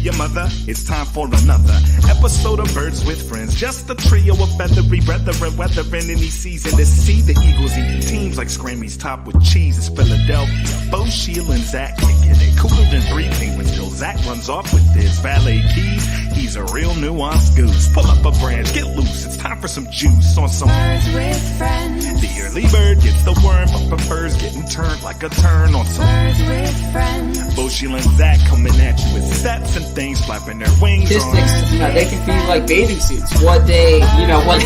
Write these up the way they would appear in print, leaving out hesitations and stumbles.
your mother. It's time for another episode of Birds with Friends. Just a trio of feathery brethren, weathering any season to see the Eagles eat teams like Scrammy's top with cheese. It's Philadelphia. Bo, Sheil, and Zach kicking it. Cooler than 3 penguins till Zach runs off with his valet keys. He's a real nuanced goose. Pull up a branch, get loose. It's time for some juice on some Birds with Friends. The early bird gets the worm, but prefers getting turned like a turn on some Birds with Friends. Bo, Sheil, and Zach coming at you with stats and things flapping their wings. Statistics, they can be like bathing suits. What they, what.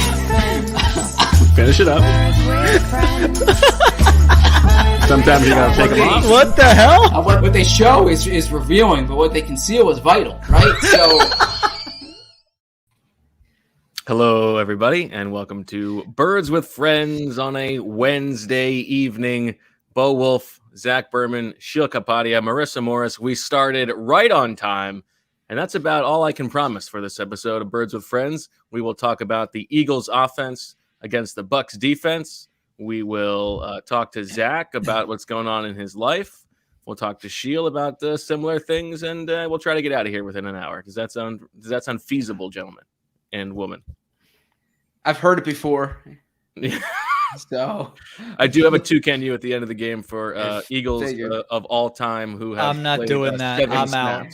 Finish it up. Sometimes you gotta take them off. What the hell? What they show is revealing, but what they conceal is vital, right? So. Hello, everybody, and welcome to Birds with Friends on a Wednesday evening. Bo Wulf, Zach Berman, Sheil Kapadia, Marissa Morris. We started right on time, and that's about all I can promise for this episode of Birds with Friends. We will talk about the Eagles' offense against the Bucs' defense. We will talk to Zach about what's going on in his life. We'll talk to Sheil about similar things, and we'll try to get out of here within an hour. Does that sound feasible, gentlemen and woman? I've heard it before. So I do have a toucan you at the end of the game for Eagles of all time who have I'm not doing that. I'm out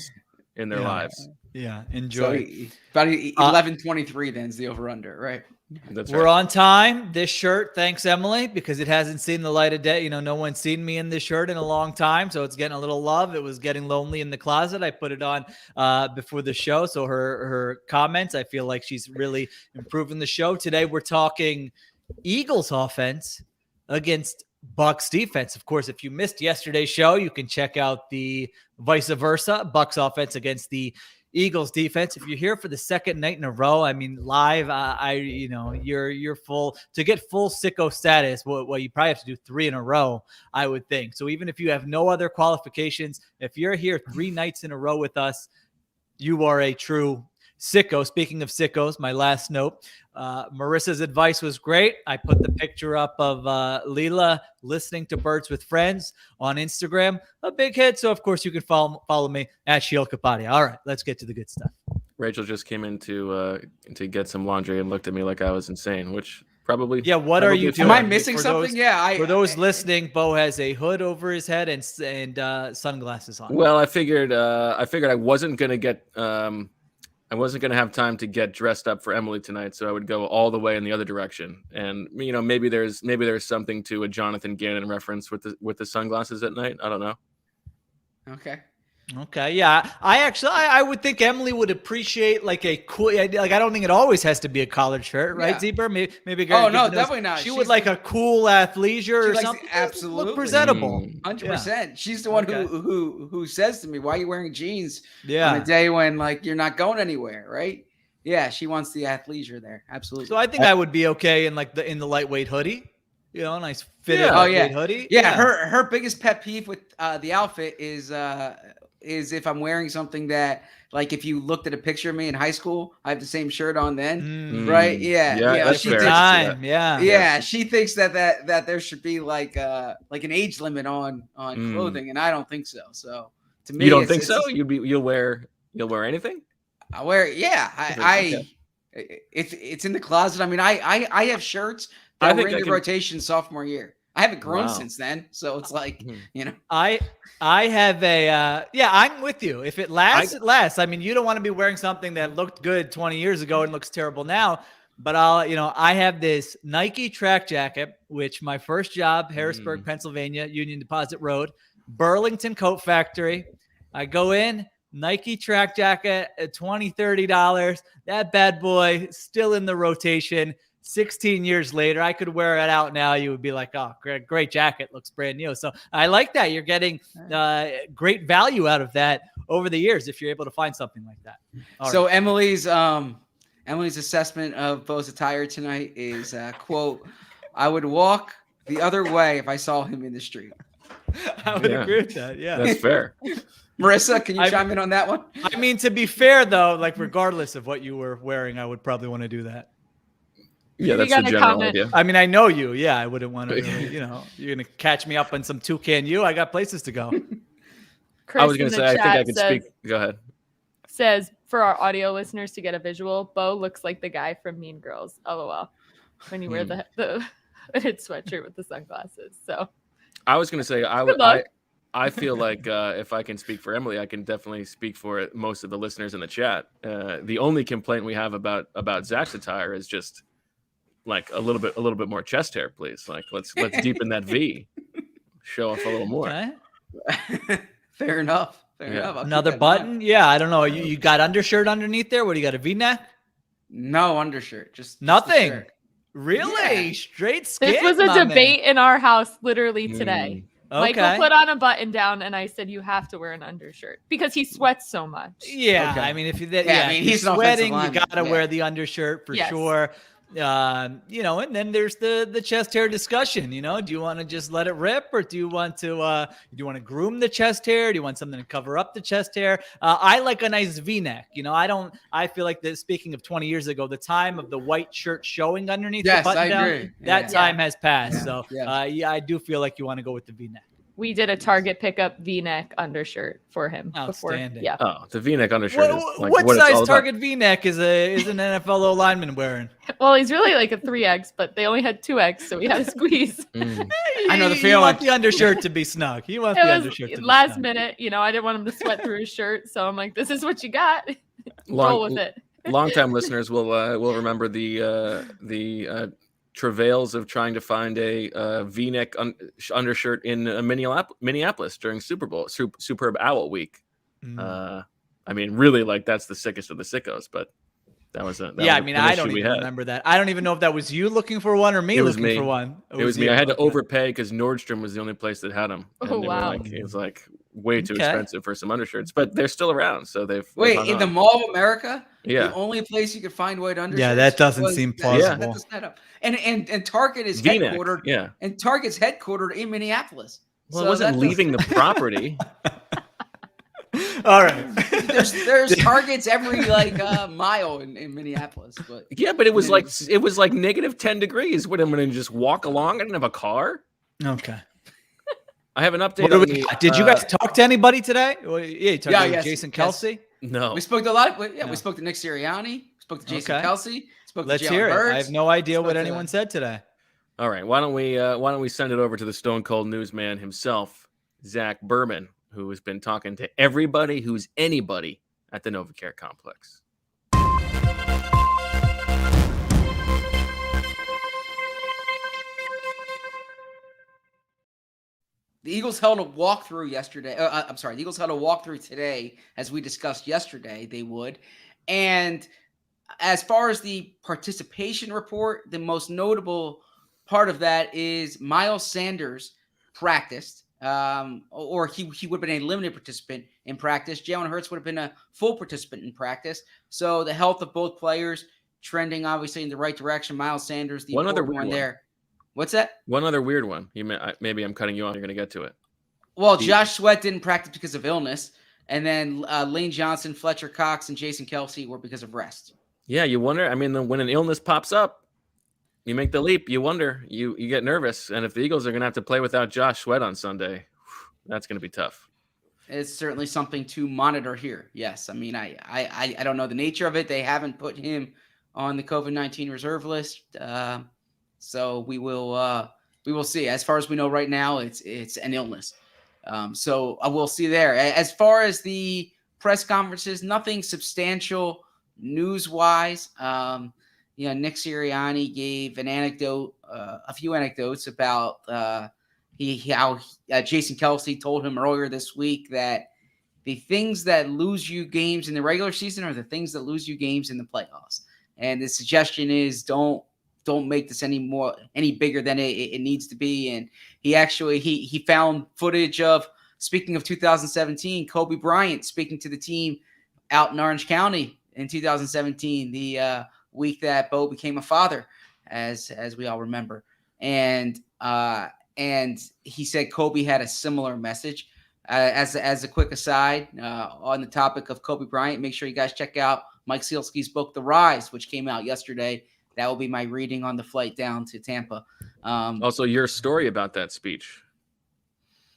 in their lives. Yeah, enjoy. So about 11:23 then's the over/under, right? That's We're right. on time. This shirt, thanks Emily, because it hasn't seen the light of day. No one's seen me in this shirt in a long time, so it's getting a little love. It was getting lonely in the closet. I put it on before the show, so her comments, I feel like she's really improving the show. Today we're talking Eagles offense against Bucs defense. Of course, if you missed yesterday's show, you can check out the vice versa, Bucs offense against the Eagles defense. If you're here for the second night in a row, I mean, live, you're full to get full sicko status. Well, you probably have to do 3 in a row, I would think. So even if you have no other qualifications, if you're here 3 nights in a row with us, you are a true sicko. Speaking of sickos, my last note, Marissa's advice was great. I put the picture up of Leela listening to Birds with Friends on Instagram. A big hit. So, of course, you can follow me at Sheil Kapadia. All right, let's get to the good stuff. Rachel just came in to get some laundry and looked at me like I was insane, which probably... Yeah, what are you doing? Am I missing something? For those listening, Bo has a hood over his head and sunglasses on. Well, I figured I wasn't going to get... I wasn't going to have time to get dressed up for Emily tonight, so I would go all the way in the other direction. And maybe there's something to a Jonathan Gannon reference with the sunglasses at night. I don't know. Okay, yeah. I would think Emily would appreciate like a cool. Like I don't think it always has to be a collared shirt, right, Zebra? Maybe. Oh no, definitely not. She would like a cool athleisure or something. Absolutely, look presentable. 100%. She's the one who says to me, "Why are you wearing jeans?" Yeah, on a day when like you're not going anywhere, right? Yeah, she wants the athleisure there. Absolutely. So I think I would be okay in the lightweight hoodie. Nice fitted lightweight hoodie. Yeah, her biggest pet peeve with the outfit is if I'm wearing something that, like, if you looked at a picture of me in high school, I have the same shirt on then, right? Yeah. That's she fair. She thinks that there should be like an age limit on clothing, and I don't think so. So to me, you don't think so? You'll wear anything? I wear it's in the closet. I mean, I have shirts that were in the rotation sophomore year. I haven't grown since then, so it's like, I have a I'm with you. If it lasts, it lasts. I mean, you don't want to be wearing something that looked good 20 years ago and looks terrible now. But I have this Nike track jacket, which my first job, Harrisburg, Pennsylvania, Union Deposit Road, Burlington Coat Factory. I go in, Nike track jacket at $20, $30. That bad boy still in the rotation. 16 years later, I could wear it out now. You would be like, oh, great jacket. Looks brand new. So I like that. You're getting great value out of that over the years if you're able to find something like that. So Emily's assessment of Bo's attire tonight is, quote, "I would walk the other way if I saw him in the street." I would agree with that. Yeah. That's fair. Marissa, can you chime in on that one? I mean, to be fair, though, like regardless of what you were wearing, I would probably want to do that. Yeah, that's the general idea. I mean, I know you. Yeah, I wouldn't want to really, you're going to catch me up on some toucan you. I got places to go. I was going to say, I think I could speak. Go ahead. says, for our audio listeners to get a visual, Bo looks like the guy from Mean Girls. LOL. When you wear the hooded sweatshirt with the sunglasses. So I was going to say, I feel like if I can speak for Emily, I can definitely speak for most of the listeners in the chat. The only complaint we have about Zach's attire is just like a little bit more chest hair, please. Like let's deepen that V, show off a little more. Okay. Fair enough. Another button. Yeah, I don't know. You got undershirt underneath there? What do you got? A V-neck? No undershirt. Just nothing. Just really? Yeah. Straight skin. This was a debate in our house literally today. Okay. Michael put on a button down, and I said you have to wear an undershirt because he sweats so much. Yeah, okay. I mean, if he's sweating, you gotta wear the undershirt for sure. And then there's the chest hair discussion. Do you want to just let it rip, or do you want to groom the chest hair? Do you want something to cover up the chest hair? I like a nice V-neck. I feel like that. Speaking of 20 years ago, the time of the white shirt showing underneath the button down, that time has passed. So I do feel like you want to go with the V-neck. We did a Target pickup V-neck undershirt for him. Outstanding. Yeah. Oh, the V-neck undershirt is like what what size Target V-neck is an NFL O lineman wearing? Well, he's really like a 3X, but they only had 2X, so we had to squeeze. I know the feeling. You want the undershirt to be snug. He wants the undershirt to be last snug. minute. I didn't want him to sweat through his shirt, so I'm like, this is what you got. Roll with it. Longtime listeners will remember the travails of trying to find a V-neck undershirt in Minneapolis during Superb Owl Week. I mean, really, like that's the sickest of the sickos, but that was a I don't even remember that. I don't even know if that was you looking for one or me looking for one. It was me. I had to overpay because Nordstrom was the only place that had them. Oh, wow. It was like way too expensive for some undershirts, but they're still around. So they've in the Mall of America. Yeah, the only place you could find white undershirts. Yeah, that doesn't seem plausible. That's the setup. And Target is V-neck, headquartered. Yeah, and Target's headquartered in Minneapolis. Well, it wasn't leaving the property. All right. There's Targets every mile in Minneapolis, but but it was like -10 degrees. What, I'm going to just walk along? I didn't have a car. Okay. I have an update. Did you guys talk to anybody today? You talked to Jason Kelce? No. We spoke to a lot of we spoke to Nick Sirianni, we spoke to Jason Kelce, spoke Let's to hear Jalen it. Hurts. I have no idea what anyone said today. All right. Why don't we send it over to the Stone Cold Newsman himself, Zach Berman, who has been talking to everybody who's anybody at the NovaCare complex. The Eagles held a walkthrough yesterday. The Eagles held a walkthrough today, as we discussed yesterday. They would, and as far as the participation report, the most notable part of that is Miles Sanders practiced, or he would have been a limited participant in practice. Jalen Hurts would have been a full participant in practice. So the health of both players trending obviously in the right direction. Miles Sanders, the important one there. What's that? One other weird one. Maybe I'm cutting you off. You're going to get to it. Well, Josh Sweat didn't practice because of illness. And then Lane Johnson, Fletcher Cox, and Jason Kelce were because of rest. Yeah, you wonder. I mean, when an illness pops up, you make the leap. You wonder. You get nervous. And if the Eagles are going to have to play without Josh Sweat on Sunday, that's going to be tough. It's certainly something to monitor here. Yes. I mean, I don't know the nature of it. They haven't put him on the COVID-19 reserve list. So we will see. As far as we know right now, it's an illness. So I will see there. As far as the press conferences, nothing substantial news-wise. Nick Sirianni gave a few anecdotes about how Jason Kelce told him earlier this week that the things that lose you games in the regular season are the things that lose you games in the playoffs. And the suggestion is don't make this any bigger than it needs to be. And he actually he found footage of, speaking of 2017, Kobe Bryant speaking to the team out in Orange County in 2017, the week that Bo became a father, as we all remember. And he said Kobe had a similar message. As a quick aside, on the topic of Kobe Bryant, make sure you guys check out Mike Sealski's book, The Rise, which came out yesterday. That will be my reading on the flight down to Tampa. Also, your story about that speech.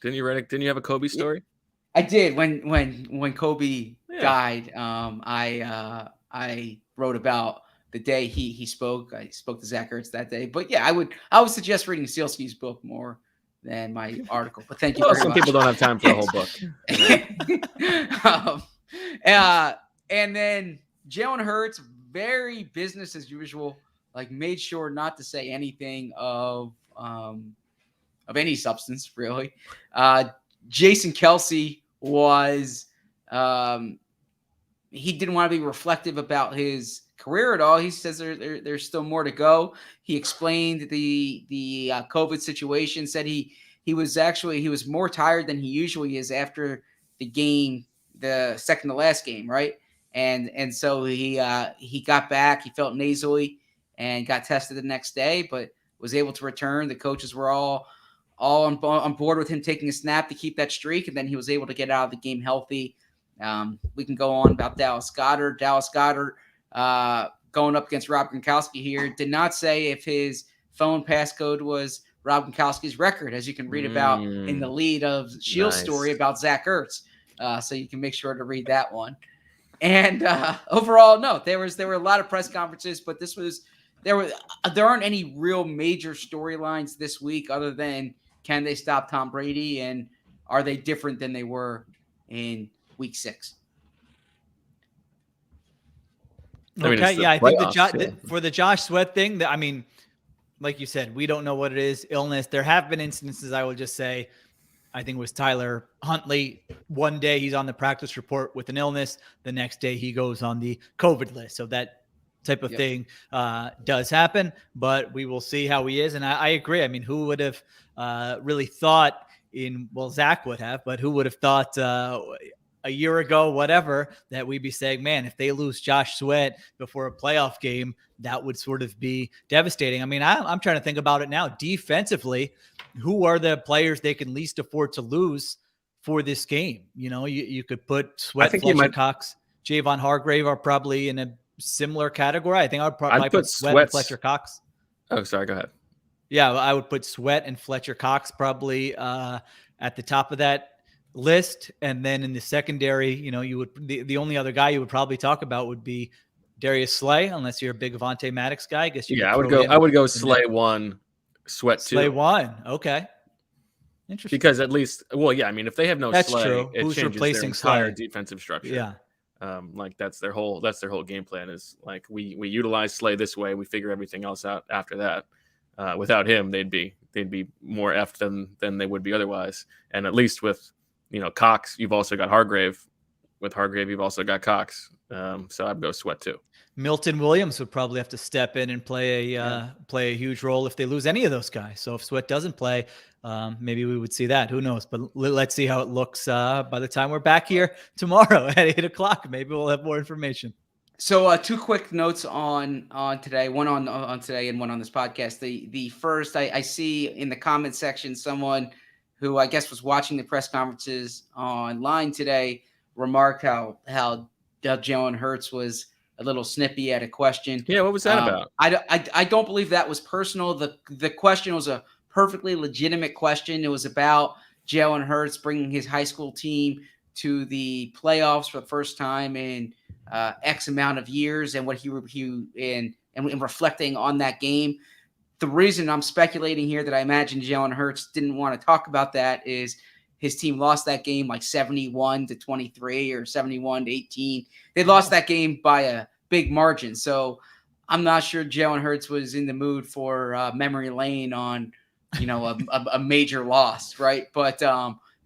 Didn't you have a Kobe story? I did when Kobe. died, I wrote about the day he spoke. I spoke to Zach Ertz that day. But yeah, I would suggest reading Sealski's book more than my article. But thank you very some much. people don't have time for a whole book. And then Jalen Hurts, very business as usual. Like, made sure not to say anything of any substance, really. Jason Kelce was he didn't want to be reflective about his career at all. He says there's still more to go. He explained the COVID situation, said he was more tired than he usually is after the game, the second to last game, right? And so he got back. He felt nasally and got tested the next day, but was able to return. The coaches were all on board with him taking a snap to keep that streak, and then he was able to get out of the game healthy. We can go on about Dallas Goedert. Dallas Goedert going up against Rob Gronkowski here. Did not say if his phone passcode was Rob Gronkowski's record, as you can read about in the lead of Sheil's story about Zach Ertz. So you can make sure to read that one. And overall, no, there were a lot of press conferences, but there aren't any real major storylines this week other than can they stop Tom Brady and are they different than they were in week 6? Okay, yeah, I think for the Josh Sweat thing, I mean, like you said, we don't know what it is, illness. There have been instances, I will just say, I think it was Tyler Huntley. One day he's on the practice report with an illness. The next day he goes on the COVID list. So that type of thing does happen, but we will see how he is. And I agree. I mean, who would have really thought Zach would have, but who would have thought a year ago, whatever, that we'd be saying, man, if they lose Josh Sweat before a playoff game, that would sort of be devastating. I mean, I'm trying to think about it now. Defensively, who are the players they can least afford to lose for this game? You know, you could put Sweat, Fletcher Cox, Javon Hargrave are probably in a similar category. I think I'd probably put Sweat and Fletcher Cox. Oh, sorry. Go ahead. Yeah, I would put Sweat and Fletcher Cox probably at the top of that list. And then in the secondary, you know, you would the only other guy you would probably talk about would be Darius Slay, unless you're a big Avonte Maddox guy. I guess I would go Slay 1, Sweat 2. Slay 1. Okay. Interesting. Because at least, I mean, if they have no Slay, true. it Who's changes replacing their entire Slay? defensive structure. Yeah. Like that's their whole game plan is like we utilize Slay this way, we figure everything else out after that. Without him, they'd be more effed than they would be otherwise. And at least with Cox, you've also got Hargrave. With Hargrave, you've also got Cox. So I'd go Sweat too. Milton Williams would probably have to step in and play a huge role if they lose any of those guys. So if Sweat doesn't play, maybe we would see that. Who knows? But let's see how it looks by the time we're back here tomorrow at 8:00. Maybe we'll have more information. So 2 quick notes on today, one on today and one on this podcast. The first, I see in the comment section someone who I guess was watching the press conferences online today remarked how Jalen Hurts was a little snippy at a question. Yeah, what was that about? I don't believe that was personal. The question was a perfectly legitimate question. It was about Jalen Hurts bringing his high school team to the playoffs for the first time in X amount of years, and what he reflecting on that game. The reason I'm speculating here that I imagine Jalen Hurts didn't want to talk about that is his team lost that game like 71-23 or 71-18. They lost that game by a big margin. So I'm not sure Jalen Hurts was in the mood for memory lane on, a major loss, right? But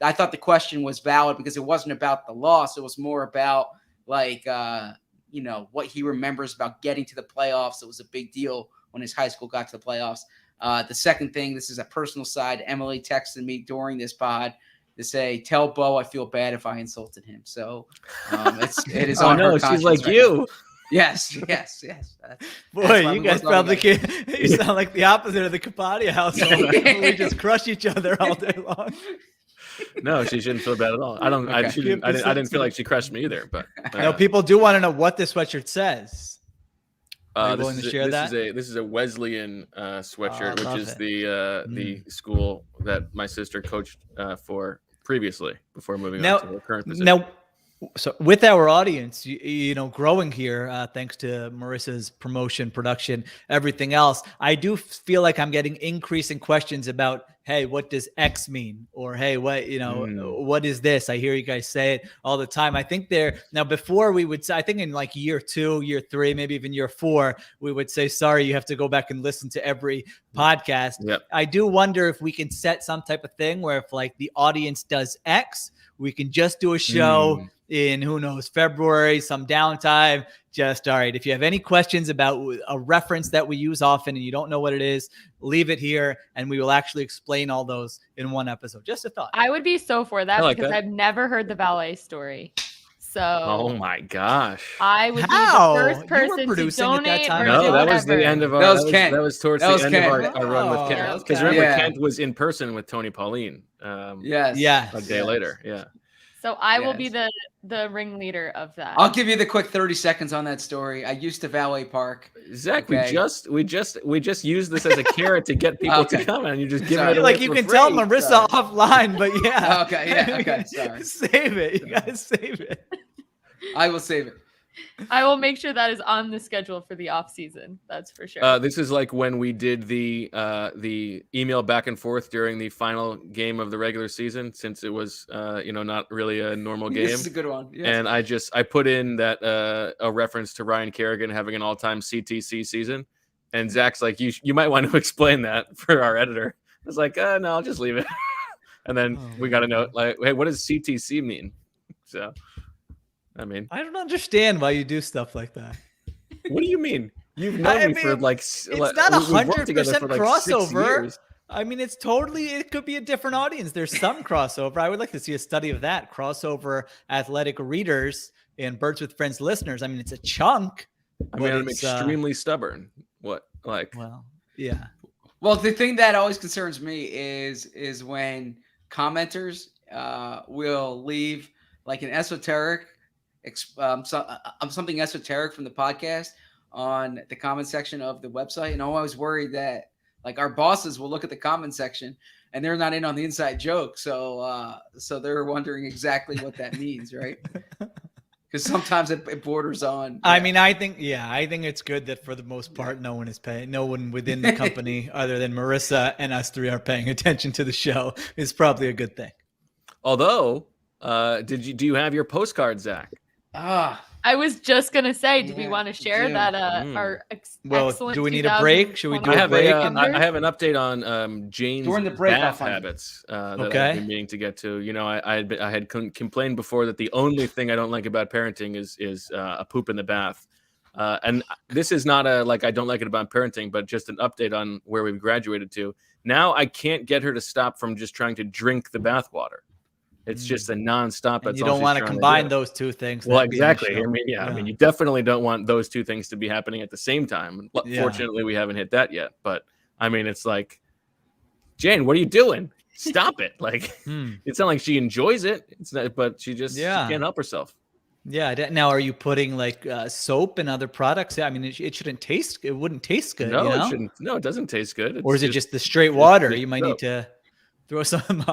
I thought the question was valid because it wasn't about the loss. It was more about what he remembers about getting to the playoffs. It was a big deal when his high school got to the playoffs. The second thing, this is a personal side. Emily texted me during this pod to say, "Tell Bo I feel bad if I insulted him." So it is on her conscience. She's like right you. Now. Yes. Boy, you guys probably can't. You sound like the opposite of the Kapadia household. We just crush each other all day long. No, she shouldn't feel bad at all. I didn't feel like she crushed me either. But no, people do want to know what this sweatshirt says. Are you willing to share that? This is a Wesleyan sweatshirt, which is the school that my sister coached for previously before moving on to her current position. Now, So with our audience, you know, growing here, thanks to Marissa's promotion, production, everything else, I do feel like I'm getting increasing questions about, hey, what does X mean? Or, hey, what, you know, what is this? I hear you guys say it all the time. I think now before we would say, I think in like year 2, year 3, maybe even year 4, we would say, sorry, you have to go back and listen to every podcast. Yep. I do wonder if we can set some type of thing where if like the audience does X, we can just do a show in, who knows, February, some downtime. Just, all right, if you have any questions about a reference that we use often and you don't know what it is, leave it here and we will actually explain all those in one episode. Just a thought. I would be so for that like because that. I've never heard the valet story. So Oh my gosh. I would How? be the first You were person to producing at that donate time? or No, do that was the whatever. end of our. That was Kent. That was towards That the was end Kent. of our run with Oh, Kent. Because okay. remember, Yeah. Kent was in person with Tony Pauline. Yes. Yeah. A day later. Yeah. So I will be Yes. the ringleader of that. I'll give you the quick 30 seconds on that story. I used to valet park. Zach, Okay. we just used this as a carrot to get people Okay. to come, and you just give Sorry. it away Like you for can free. tell Marissa Sorry. offline, but yeah. Okay, yeah, okay, sorry. Save it. You guys save it. I will save it. I will make sure that is on the schedule for the off season. That's for sure. This is like when we did the email back and forth during the final game of the regular season, since it was not really a normal game. This is a good one. Yes. And I put in that a reference to Ryan Kerrigan having an all-time CTC season, and Zach's like, you might want to explain that for our editor. I was like, no, I'll just leave it. And then we got a note like, hey, what does CTC mean? So, I mean, I don't understand why you do stuff like that. what do you mean? You've known me for like It's not 100% crossover. Years. I mean, it could be a different audience. There's some crossover. I would like to see a study of that crossover athletic readers and Birds with Friends listeners. I mean, it's a chunk. I mean, but I'm it's, extremely stubborn. What, like? Well, yeah. Well, the thing that always concerns me is when commenters will leave like an esoteric, something esoteric from the podcast on the comment section of the website, and I'm always worried that like our bosses will look at the comment section and they're not in on the inside joke, so they're wondering exactly what that means, right? Because sometimes it borders on. I mean, I think it's good that for the most part, no one is paying. No one within the company other than Marissa and us three are paying attention to the show. Is probably a good thing. Although, do you have your postcard, Zach? I was just gonna say, do we Yeah, want to share do. that Well, excellent? do we need a break? Should we do I a have break? I have an update on Jane's During the break, I'll bath find it. habits that Okay. I've been meaning to get to. You know, I had complained before that the only thing I don't like about parenting is a poop in the bath. And this is not a like I don't like it about parenting, but just an update on where we've graduated to. Now I can't get her to stop from just trying to drink the bath water. It's just a nonstop. And you don't want to combine those two things. Well, That'd be an exactly. issue. I mean, yeah. I mean, you definitely don't want those two things to be happening at the same time. Yeah. Fortunately, we haven't hit that yet. But I mean, it's like, Jane, what are you doing? Stop it! Like, it's not like she enjoys it. It's not, but she just she can't help herself. Yeah. Now, are you putting like soap and other products? I mean, it shouldn't taste. It wouldn't taste good. No, you know? it shouldn't. No, it doesn't taste good. Or is it just the straight water? You might need to throw some.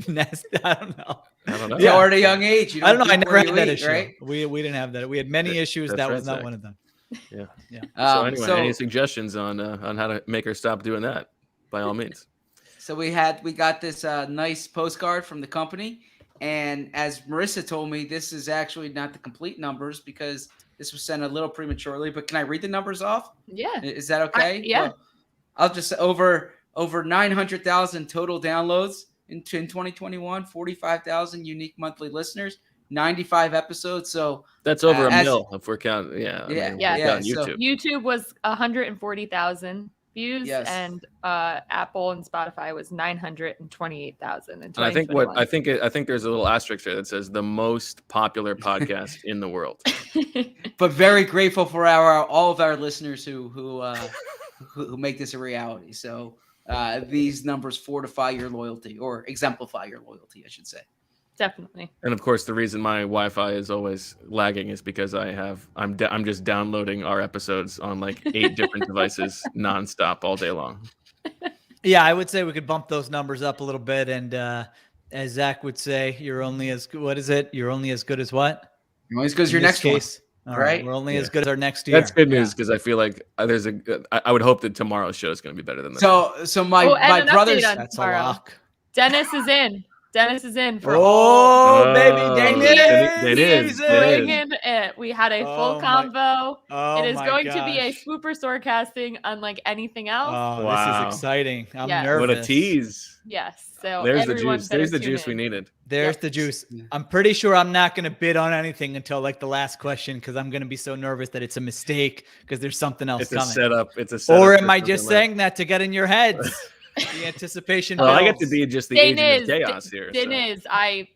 Nest. I don't know. Yeah, or at a young age. You I don't know. I eat never where had you that eat, issue. right? We didn't have that. We had many issues. That's That right, was not Zach. one of them. Yeah. Yeah. So anyway, any suggestions on how to make her stop doing that? By all means. So we got this nice postcard from the company, and as Marissa told me, this is actually not the complete numbers because this was sent a little prematurely. But can I read the numbers off? Yeah. Is that okay? Yeah. Well, I'll just over 900,000 total downloads in 2021, 45,000 unique monthly listeners, 95 episodes. So that's over a mil if we're counting. Yeah. YouTube. YouTube was 140,000 views, and Apple and Spotify was 928,000. And I think I think there's a little asterisk there that says the most popular podcast in the world. But very grateful for all of our listeners who make this a reality. So these numbers fortify your loyalty, or exemplify your loyalty, I should say. Definitely. And of course, the reason my Wi-Fi is always lagging is because I'm just downloading our episodes on like 8 different devices nonstop all day long. Yeah, I would say we could bump those numbers up a little bit, and As Zach would say, you're only as good. What is it? You're only as good as what? You're only as good as your In this next case. one. All right. Right? We're only Yeah. as good as our next year. That's good news Yeah. because I feel like I would hope that tomorrow's show is going to be better than this. So my and an brothers. update on That's a tomorrow. lock. Dennis is in. Dennis is in for Oh, baby, it is. bringing it. We had a full combo. Oh, it is my going to be a gosh. swooper store casting unlike anything else. Oh, Wow. this is exciting. I'm Yes. nervous. What a tease. Yes. So There's the everyone juice. better There's the tune juice we in. needed. There's Yep. the juice. Yeah. I'm pretty sure I'm not going to bid on anything until like the last question because I'm going to be so nervous that it's a mistake because there's something else It's a coming. setup. It's a setup. Or for am I something just like- saying that to get in your heads? The anticipation. Well, I get to builds. be just the Dane agent is, of chaos here. so. Dane is. I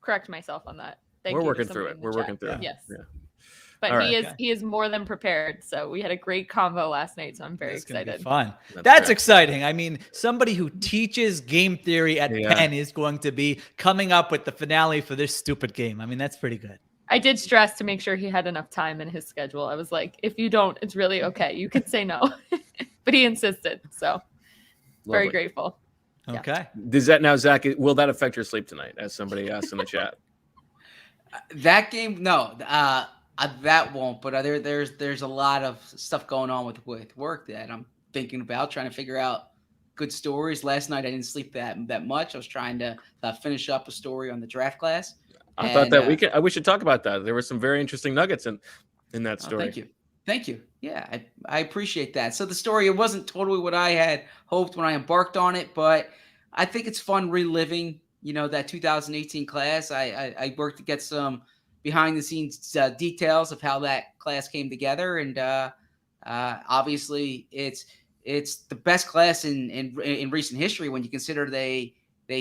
correct myself on that. Thank We're you to working through somebody it. in the We're chat. working through it. Yes. Yeah. But All he right. is he is more than prepared. So we had a great convo last night. So I'm very It's gonna be excited. fun. That's That's fair. exciting. I mean, somebody who teaches game theory at Yeah. Penn is going to be coming up with the finale for this stupid game. I mean, that's pretty good. I did stress to make sure he had enough time in his schedule. I was like, if you don't, it's really okay. You can say no. But he insisted. So very Lovely. grateful. Yeah. Okay. Does that now, Zach? Will that affect your sleep tonight? As somebody asked in the chat. That game, no, that won't. But there's a lot of stuff going on with work that I'm thinking about, trying to figure out good stories. Last night I didn't sleep that much. I was trying to finish up a story on the draft class. I thought And, that we should talk about that. There were some very interesting nuggets in that oh, story. thank you. Yeah, I appreciate that. So the story, it wasn't totally what I had hoped when I embarked on it, but I think it's fun reliving, that 2018 class. I worked to get some behind the scenes details of how that class came together, and obviously it's the best class in recent history when you consider they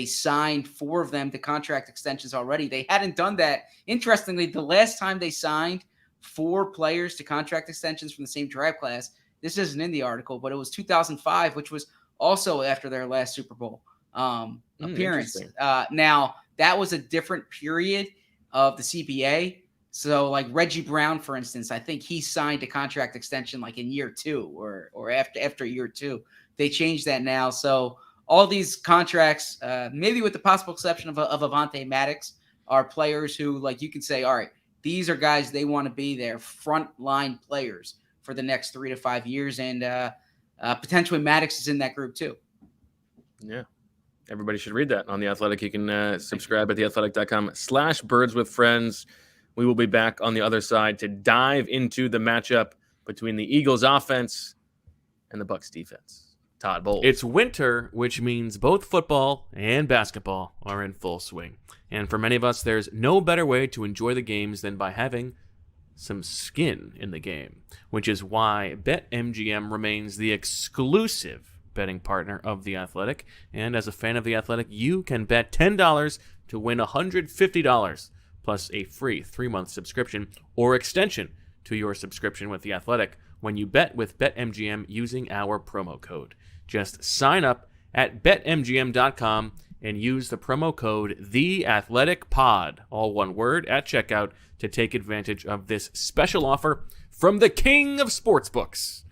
signed 4 of them to contract extensions already. They hadn't done that. Interestingly, the last time they signed 4 players to contract extensions from the same draft class, this isn't in the article, but it was 2005, which was also after their last Super Bowl appearance. Now, that was a different period of the CBA. So, like Reggie Brown, for instance, I think he signed a contract extension like in year 2 or after year 2. They changed that now. So all these contracts, maybe with the possible exception of Avonte Maddox, are players who, like, you can say, all right, these are guys they want to be their frontline players for the next 3 to 5 years, and potentially Maddox is in that group too. Yeah. Everybody should read that on The Athletic. You can subscribe at theathletic.com/birdswithfriends. We will be back on the other side to dive into the matchup between the Eagles offense and the Bucs defense. Todd Bowles. It's winter, which means both football and basketball are in full swing. And for many of us, there's no better way to enjoy the games than by having some skin in the game, which is why BetMGM remains the exclusive betting partner of The Athletic. And as a fan of The Athletic, you can bet $10 to win $150 plus a free 3-month subscription or extension to your subscription with The Athletic when you bet with BetMGM using our promo code. Just sign up at betmgm.com and use the promo code TheAthleticPod, all one word, at checkout to take advantage of this special offer from the king of sportsbooks.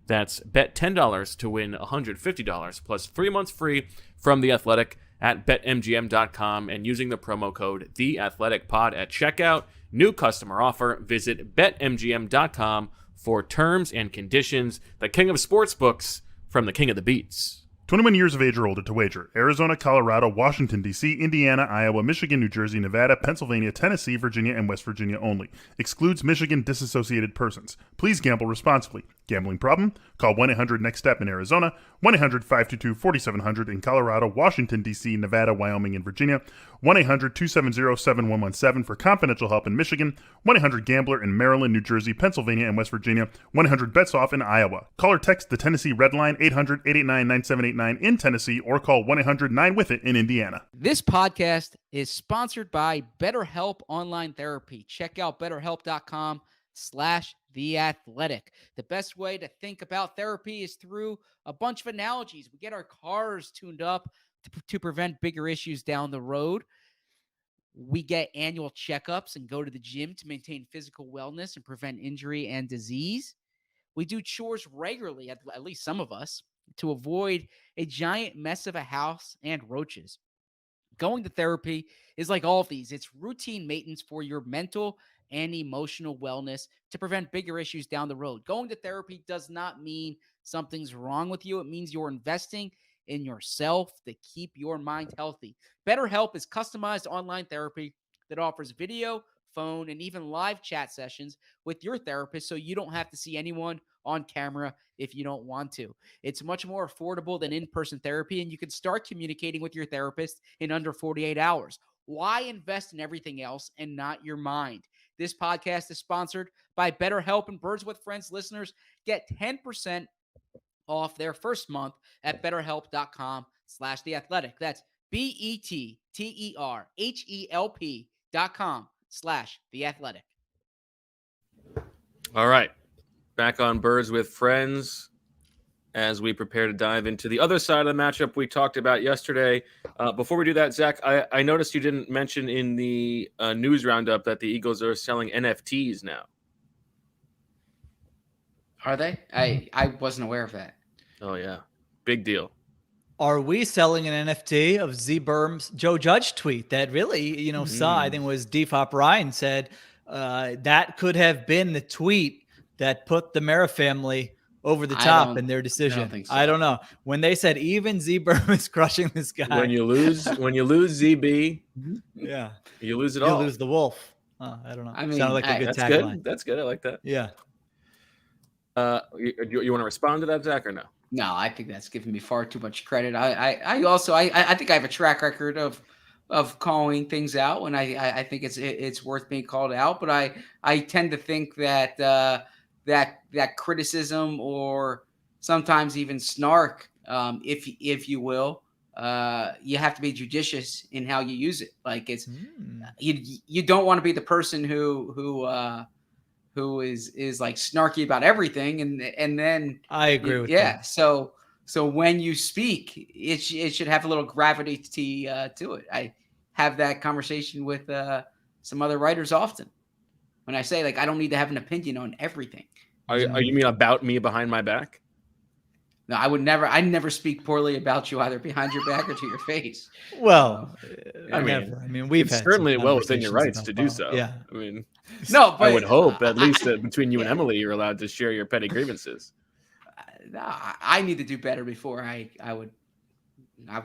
That's bet $10 to win $150 plus 3 months free from The Athletic at betmgm.com and using the promo code TheAthleticPod at checkout. New customer offer. Visit betmgm.com for terms and conditions. The king of sportsbooks from the king of the beats. 21 years of age or older to wager. Arizona, Colorado, Washington, D.C., Indiana, Iowa, Michigan, New Jersey, Nevada, Pennsylvania, Tennessee, Virginia, and West Virginia only. Excludes Michigan disassociated persons. Please gamble responsibly. Gambling problem? Call 1-800-NEXT-STEP in Arizona, 1-800-522-4700 in Colorado, Washington, D.C., Nevada, Wyoming, and Virginia, 1-800-270-7117 for confidential help in Michigan, 1-800-GAMBLER in Maryland, New Jersey, Pennsylvania, and West Virginia, 1-800-BETS-OFF in Iowa. Call or text the Tennessee Red Line 800-889-9789 in Tennessee or call 1-800-9-WITH-IT in Indiana. This podcast is sponsored by BetterHelp Online Therapy. Check out BetterHelp.com/theathletic. The best way to think about therapy is through a bunch of analogies. We get our cars tuned up to prevent bigger issues down the road. We get annual checkups and go to the gym to maintain physical wellness and prevent injury and disease. We do chores regularly, at least some of us, to avoid a giant mess of a house and roaches. Going to therapy is like all of these. It's routine maintenance for your mental and emotional wellness to prevent bigger issues down the road. Going to therapy does not mean something's wrong with you. It means you're investing in yourself to keep your mind healthy. BetterHelp is customized online therapy that offers video, phone, and even live chat sessions with your therapist so you don't have to see anyone on camera if you don't want to. It's much more affordable than in-person therapy, and you can start communicating with your therapist in under 48 hours. Why invest in everything else and not your mind? This podcast is sponsored by BetterHelp, and Birds with Friends listeners get 10% off their first month at betterhelp.com/theathletic. That's BetterHelp.com/theathletic. All right. Back on Birds with Friends as we prepare to dive into the other side of the matchup we talked about yesterday. Before we do that, Zach, I noticed you didn't mention in the news roundup that the Eagles are selling NFTs now. Are they? I wasn't aware of that. Oh, yeah. Big deal. Are we selling an NFT of Z Berm's Joe Judge tweet that really, saw, I think it was Defop Ryan said that could have been the tweet that put the Mara family over the top in their decision. I don't think so. I don't know. When they said even Z Berm is crushing this guy. When you lose ZB, yeah, you lose it you all. lose the Wolf. I don't know. I mean, sounded like a good that's tagline. good. That's good. I like that. Yeah. You want to respond to that, Zach, or no? No, I think that's giving me far too much credit. I also think I have a track record of calling things out when I think it's worth being called out. But I tend to think that that criticism or sometimes even snark, if you will, you have to be judicious in how you use it. Like it's you don't want to be the person who is like snarky about everything, and then I agree with that. that. So when you speak, it should have a little gravity to it. I have that conversation with some other writers often. When I say like I don't need to have an opinion on everything. Are you mean about me behind my back? No, I never speak poorly about you either behind your back or to your face. Well, I mean, we've it's had certainly some well within your rights conversations to about do Bob. so. Yeah. I mean, No, but I would hope at least that between you and Emily, you're allowed to share your petty grievances. No, I need to do better before I would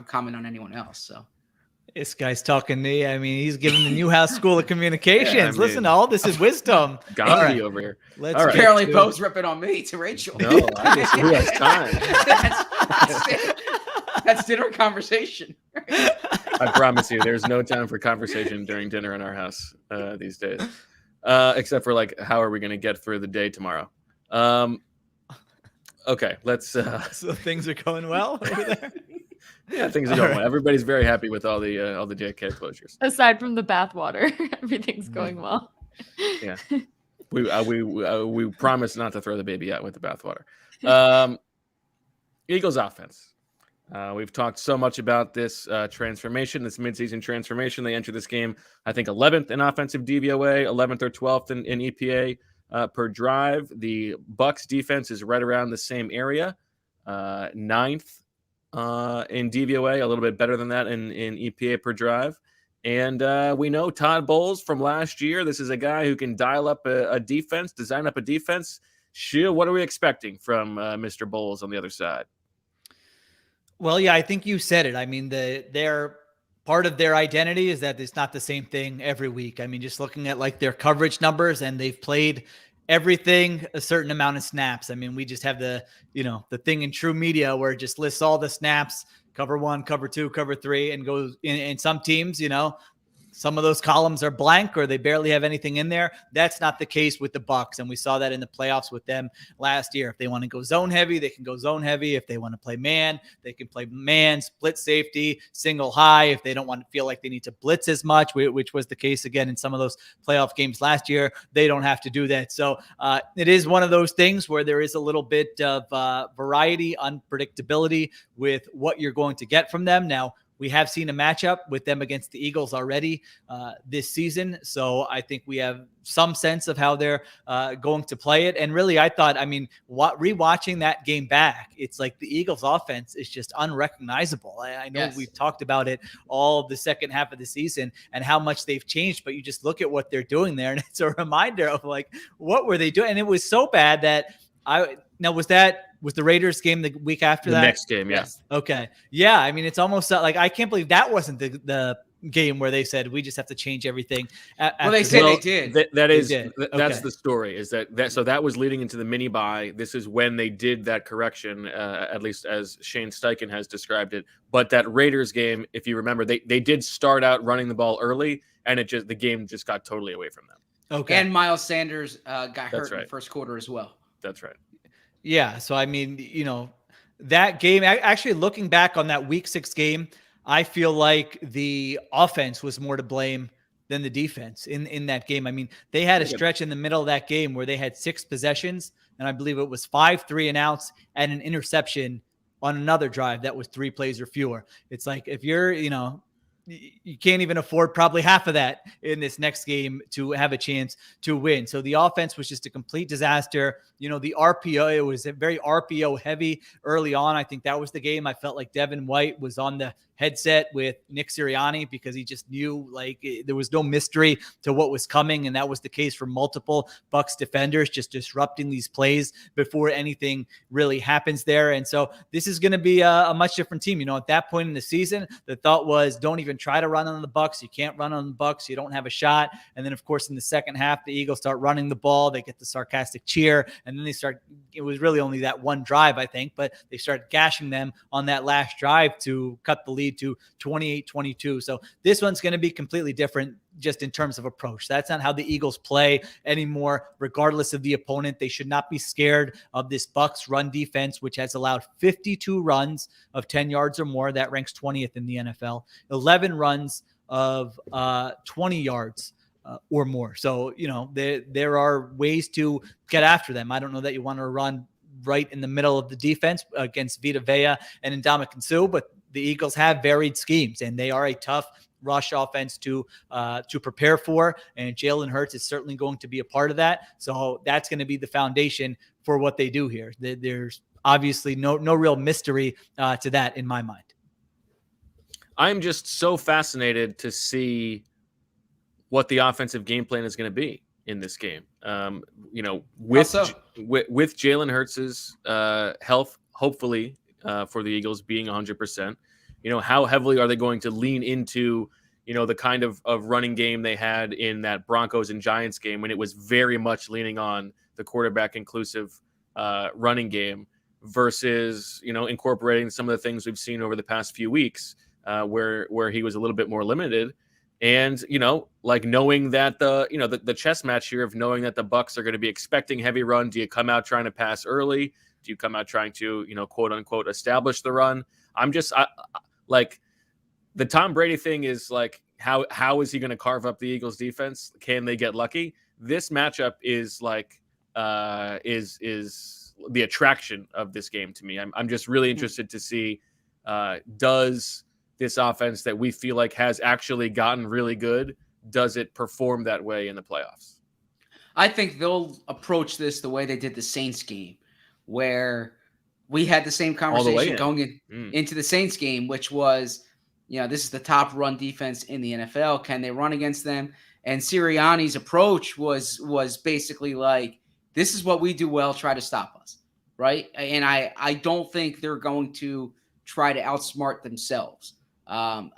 comment on anyone else. So this guy's talking to me. I mean, he's giving the Newhouse School of Communications. Yeah, I mean, listen, all this is wisdom. Gandhi over here. Let's All right. apparently Bo's ripping on me to Rachel. No, who has time? That's dinner conversation. I promise you, there's no time for conversation during dinner in our house these days, except for like, how are we going to get through the day tomorrow? Okay, let's. So things are going well over there. Yeah, things are going well. Everybody's very happy with all the JK closures. Aside from the bathwater, everything's going well. Yeah, we promise not to throw the baby out with the bathwater. Eagles offense. We've talked so much about this transformation, this midseason transformation. They enter this game, I think, 11th in offensive DVOA, 11th or 12th in EPA per drive. The Bucs defense is right around the same area, 9th in DVOA, a little bit better than that in EPA per drive. And we know Todd Bowles from last year. This is a guy who can dial up a defense, design up a defense. Sheil, what are we expecting from Mr. Bowles on the other side? Well, yeah, I think you said it. I mean, their part of their identity is that it's not the same thing every week. I mean, just looking at like their coverage numbers, and they've played everything a certain amount of snaps. I mean, we just have the thing in True Media where it just lists all the snaps, cover 1, cover 2, cover 3, and goes in some teams, some of those columns are blank or they barely have anything in there. That's not the case with the Bucs, and we saw that in the playoffs with them last year. If they want to go zone heavy, they can go zone heavy. If they want to play man, they can play man, split safety, single high. If they don't want to feel like they need to blitz as much, which was the case again in some of those playoff games last year, they don't have to do that. So it is one of those things where there is a little bit of variety, unpredictability with what you're going to get from them. Now, we have seen a matchup with them against the Eagles already this season. So I think we have some sense of how they're going to play it. And really, I thought, rewatching that game back, it's like the Eagles offense is just unrecognizable. I know we've talked about it all the second half of the season and how much they've changed, but you just look at what they're doing there, and it's a reminder of like, what were they doing? And it was so bad that was the Raiders game the week after that? The next game, yes. Okay. Yeah. I mean, it's almost like, I can't believe that wasn't the game where they said we just have to change everything. They said they did. That's the story. Is that so that was leading into the mini bye. This is when they did that correction, at least as Shane Steichen has described it. But that Raiders game, if you remember, they did start out running the ball early, and the game just got totally away from them. Okay. And Miles Sanders got hurt in the first quarter as well. That's right. Yeah. So, I mean, that game, actually looking back on that week 6 game, I feel like the offense was more to blame than the defense in that game. I mean, they had a stretch in the middle of that game where they had 6 possessions, and I believe it was 5 3-and-outs and an interception on another drive that was 3 plays or fewer. It's like, if you're, you can't even afford probably half of that in this next game to have a chance to win. So the offense was just a complete disaster. The RPO, it was very RPO heavy early on. I think that was the game. I felt like Devin White was on the headset with Nick Sirianni because he just knew there was no mystery to what was coming. And that was the case for multiple Bucs defenders, just disrupting these plays before anything really happens there. And so this is going to be a much different team. At that point in the season, the thought was, don't even try to run on the Bucs. You can't run on the Bucs. You don't have a shot. And then of course, in the second half, the Eagles start running the ball. They get the sarcastic cheer. And then it was really only that one drive, I think, but they started gashing them on that last drive to cut the lead to 28-22. So this one's going to be completely different just in terms of approach. That's not how the Eagles play anymore, regardless of the opponent. They should not be scared of this Bucs run defense, which has allowed 52 runs of 10 yards or more. That ranks 20th in the NFL. 11 runs of 20 yards or more. So, there are ways to get after them. I don't know that you want to run right in the middle of the defense against Vita Vea and Ndamukong Suh, but the Eagles have varied schemes, and they are a tough rush offense to prepare for. And Jalen Hurts is certainly going to be a part of that. So that's going to be the foundation for what they do here. There's obviously no real mystery to that in my mind. I'm just so fascinated to see what the offensive game plan is going to be in this game. With Jalen Hurts's health, hopefully, for the Eagles being 100%, how heavily are they going to lean into, the kind of running game they had in that Broncos and Giants game when it was very much leaning on the quarterback inclusive running game versus, incorporating some of the things we've seen over the past few weeks where he was a little bit more limited. And, knowing that the chess match here of knowing that the Bucs are going to be expecting heavy run. Do you come out trying to pass early? Do you come out trying to, quote unquote, establish the run? The Tom Brady thing is like, how is he going to carve up the Eagles defense? Can they get lucky? This matchup is is the attraction of this game to me. I'm just really interested to see, does this offense that we feel like has actually gotten really good, does it perform that way in the playoffs? I think they'll approach this the way they did the Saints game, where we had the same conversation going into the Saints game, which was, this is the top run defense in the NFL. Can they run against them? And Sirianni's approach was basically like, this is what we do well, try to stop us, right? And I don't think they're going to try to outsmart themselves. Now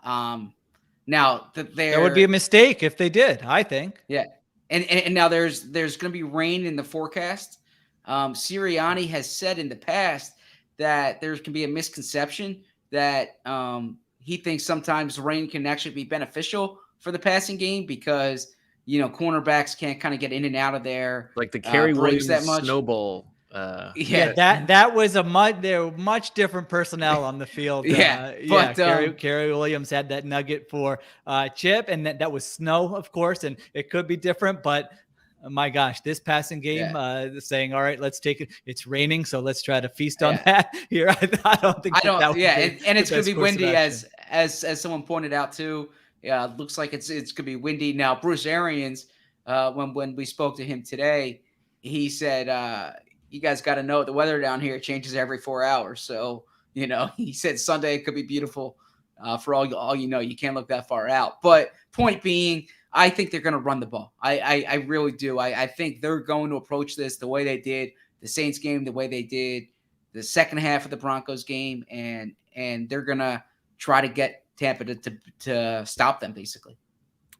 that would be a mistake if they did, I think. Yeah. And now there's going to be rain in the forecast. Sirianni has said in the past that there can be a misconception that he thinks sometimes rain can actually be beneficial for the passing game because, cornerbacks can't kind of get in and out of there. Like the Kerry Williams that much. snowball. That was there were much different personnel on the field. Kerry Williams had that nugget for Chip, and that was snow, of course, and it could be different, but my gosh, this passing game saying, all right, let's take it. It's raining, so let's try to feast on that here. I don't think and it's going to be windy as as someone pointed out too, it looks like it's gonna be windy now. Bruce Arians, when we spoke to him today, he said, "You guys got to know the weather down here changes every 4 hours." So he said Sunday it could be beautiful. For all you know, you can't look that far out. But point being, I think they're going to run the ball. I really do. I think they're going to approach this the way they did the Saints game, the way they did the second half of the Broncos game, and they're going to try to get Tampa to stop them, basically.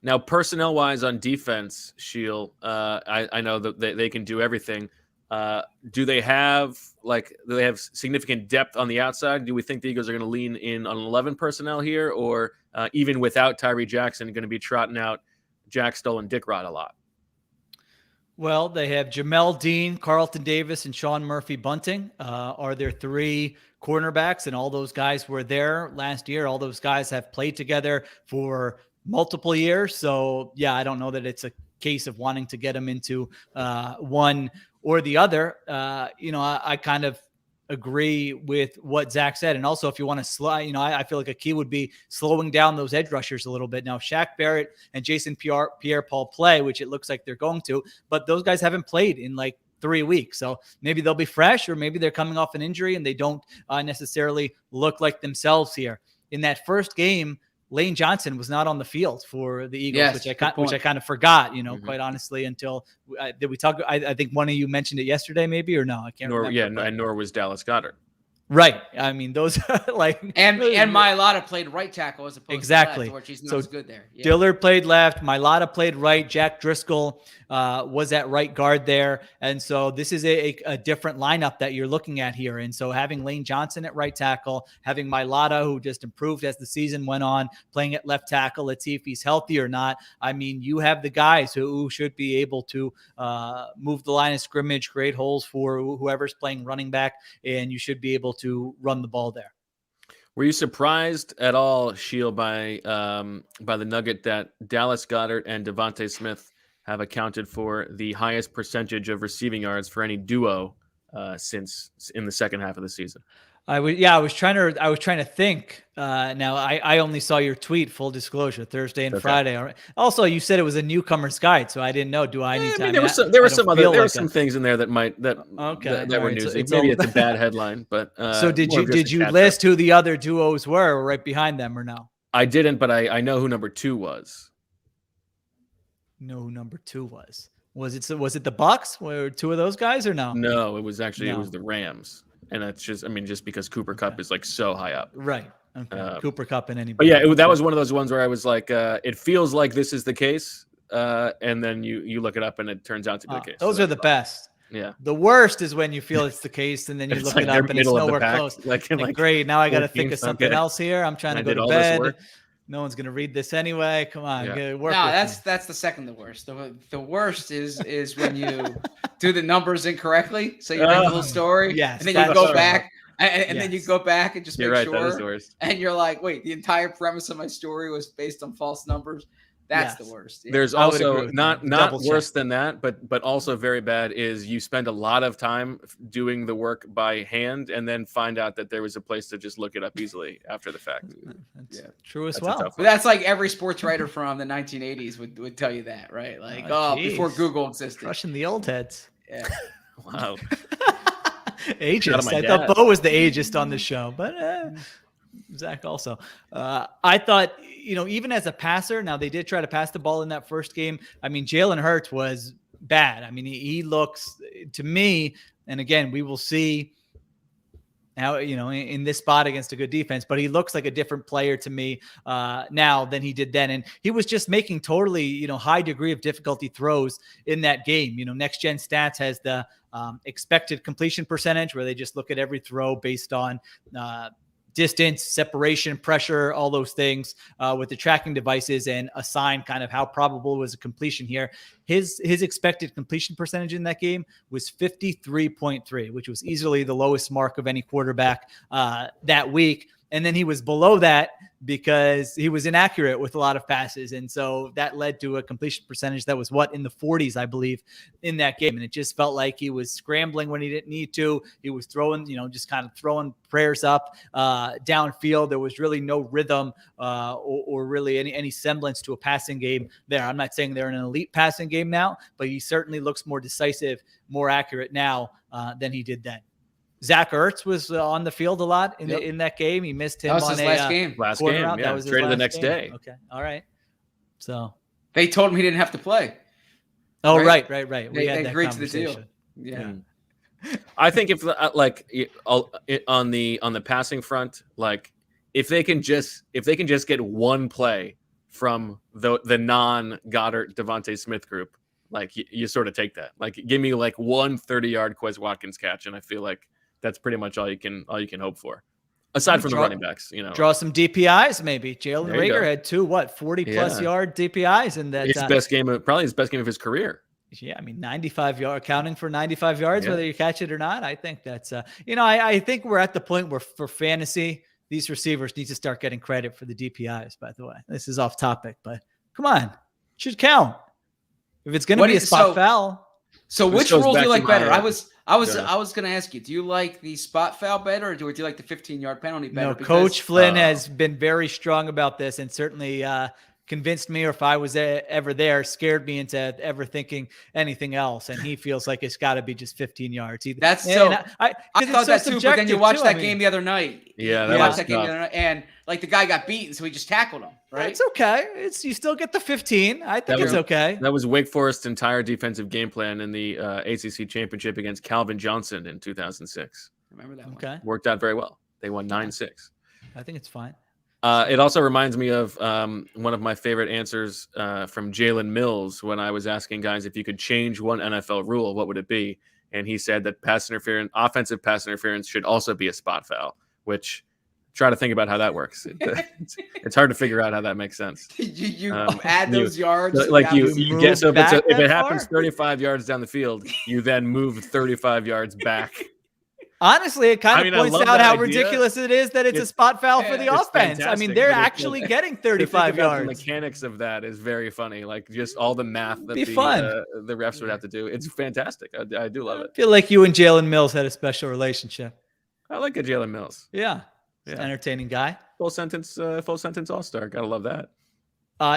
Now, personnel-wise on defense, Sheil, I know that they can do everything. Do they have significant depth on the outside? Do we think the Eagles are going to lean in on 11 personnel here, or even without Tyree Jackson, going to be trotting out Jack Stoll and Dick Rod a lot? Well, they have Jamel Dean, Carlton Davis, and Sean Murphy Bunting are their 3 cornerbacks, and all those guys were there last year. All those guys have played together for multiple years. So, yeah, I don't know that it's a case of wanting to get them into one or the other. I kind of agree with what Zach said. And also, if you want to slow, I feel like a key would be slowing down those edge rushers a little bit. Now, Shaq Barrett and Jason Pierre-Paul play, which it looks like they're going to, but those guys haven't played in like 3 weeks. So maybe they'll be fresh, or maybe they're coming off an injury and they don't necessarily look like themselves here. In that first game, Lane Johnson was not on the field for the Eagles, which I kind of forgot, quite honestly, until did we talk? I think one of you mentioned it yesterday, maybe, or no? I can't remember. Yeah, and nor was Dallas Goedert. Right. I mean, those like and Mailata played right tackle as opposed to left, which he's not as good there. Yeah. Dillard played left, Mailata played right, Jack Driscoll was at right guard there, and so this is a different lineup that you're looking at here. And so having Lane Johnson at right tackle, having Mailata, who just improved as the season went on, playing at left tackle. Let's see if he's healthy or not. I mean, you have the guys who should be able to move the line of scrimmage, create holes for whoever's playing running back, and you should be able to run the ball there. Were you surprised at all, Sheil, by the nugget that Dallas Goedert and Devonta Smith have accounted for the highest percentage of receiving yards for any duo since in the second half of the season? I was trying to think. Now I only saw your tweet, full disclosure, Thursday and Friday. Also, you said it was a newcomer's guide, so I didn't know. Do I need to? There were some things in there that were newsy. Maybe it's a bad headline, but so did you list who the other duos were right behind them, or no? I didn't, but I know who number 2 was. Know who number 2 was? Was it the Bucs? Were 2 of those guys, or no? No, it was the Rams. And that's just because Cooper Kupp is like so high up. Right. Okay. Cooper Kupp and anybody. But yeah, that was one of those ones where I was like, it feels like this is the case. And then you look it up and it turns out to be the case. Those are the best. Yeah. The worst is when you feel it's the case and then you look it up and it's nowhere close. Like, great. Now I got to think of something else here. I'm trying to go to bed. No one's gonna read this anyway. Come on, that's the second the worst. The worst is when you do the numbers incorrectly. So you read the whole story, and then you go back, and then you go back and just make sure. That is the worst. And you're like, wait, the entire premise of my story was based on false numbers. That's the worst. Yeah. There's also not worse than that, but also very bad is you spend a lot of time doing the work by hand and then find out that there was a place to just look it up easily after the fact. That's true as well. But that's like every sports writer from the 1980s would tell you that, right? Like, before Google existed. Crushing the old heads. Yeah. Wow. Ageist. I thought Bo was the ageist on the show, but Zach also. I thought, even as a passer, now they did try to pass the ball in that first game. I mean, Jalen Hurts was bad. I mean, he looks to me, and again, we will see how, in this spot against a good defense, but he looks like a different player to me now than he did then. And he was just making totally, high degree of difficulty throws in that game. Next Gen Stats has the expected completion percentage, where they just look at every throw based on distance, separation, pressure, all those things with the tracking devices, and assign kind of how probable was a completion here. His expected completion percentage in that game was 53.3, which was easily the lowest mark of any quarterback that week. And then he was below that because he was inaccurate with a lot of passes. And so that led to a completion percentage that was in the 40s, I believe, in that game. And it just felt like he was scrambling when he didn't need to. He was throwing, just kind of throwing prayers up downfield. There was really no rhythm or really any semblance to a passing game there. I'm not saying they're in an elite passing game now, but he certainly looks more decisive, more accurate now than he did then. Zach Ertz was on the field a lot in that game. He missed him on his last game. Last game, yeah. That was his traded the last next game. day. Okay, all right. So They told him he didn't have to play. Oh, right. They had that agreed to the deal. conversation. Yeah. I think if on the passing front, like if they can just get one play from the non-Goddard Devonta Smith group, like you sort of take that. Like give me like one 30-yard Quez Watkins catch, and I feel like that's pretty much all you can hope for. Aside from the running backs, Draw some DPIs maybe. Jalen Reagor had 40+ yard DPIs in that. Probably his best game of his career. Yeah, I mean, 95 yards, counting for 95 yards, whether you catch it or not. I think that's, I think we're at the point where for fantasy, these receivers need to start getting credit for the DPIs, by the way. This is off topic, but come on, it should count. If it's going to be a spot foul. So which rule do you like better? I was going to ask you, do you like the spot foul better, or do you like the 15-yard penalty better? No, Coach Flynn has been very strong about this and certainly convinced me, or if I was ever there, scared me into ever thinking anything else. And he feels like it's got to be just 15 yards. I thought that too, but then you watched that game the other night. Yeah, and like the guy got beaten, so he just tackled him. Right? It's okay. You still get the 15. I think it's okay. That was Wake Forest's entire defensive game plan in the ACC championship against Calvin Johnson in 2006. Remember that? Okay, one. Worked out very well. They won 9-6. I think it's fine. It also reminds me of one of my favorite answers from Jalen Mills when I was asking guys if you could change one NFL rule, what would it be? And he said that offensive pass interference should also be a spot foul, which try to think about how that works. It's hard to figure out how that makes sense. You add those yards. Like you get, so if it happens 35 yards down the field, you then move 35 yards back. Honestly, it kind of points out how ridiculous it is that it's a spot foul for the offense. Fantastic. I mean, they're actually getting 35 yards. The mechanics of that is very funny. Like just all the math that the refs would have to do. It's fantastic. I do love it. I feel like you and Jalen Mills had a special relationship. I like a Jalen Mills. Yeah. Entertaining guy. Full sentence all-star. Gotta love that.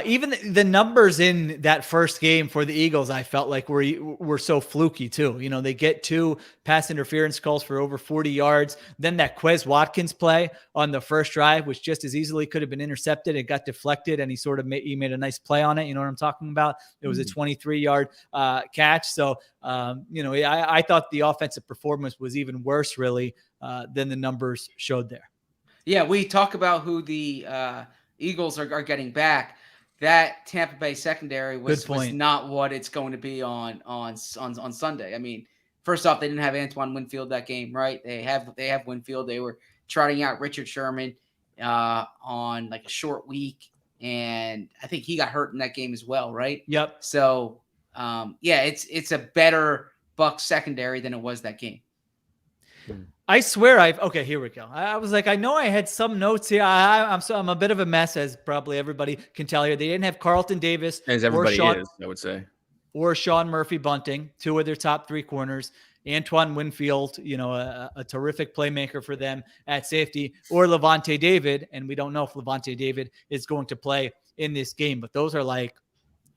Even the numbers in that first game for the Eagles, I felt like were so fluky too. They get 2 pass interference calls for over 40 yards. Then that Quez Watkins play on the first drive, which just as easily could have been intercepted. It got deflected, and he made a nice play on it. You know what I'm talking about? It was a 23-yard catch. So, I thought the offensive performance was even worse, really, than the numbers showed there. Yeah, we talk about who the Eagles are getting back. That Tampa Bay secondary was not what it's going to be on Sunday. I mean, first off, they didn't have Antoine Winfield that game, right? They have Winfield. They were trotting out Richard Sherman on like a short week, and I think he got hurt in that game as well, right? Yep. So, it's a better Bucs secondary than it was that game. I swear okay, here we go. I was like, I know I had some notes here. I'm a bit of a mess, as probably everybody can tell here. They didn't have Carlton Davis. As everybody is, I would say. Or Sean Murphy-Bunting, 2 of their top 3 corners. Antoine Winfield, a terrific playmaker for them at safety. Or Levante David, and we don't know if Levante David is going to play in this game. But those are like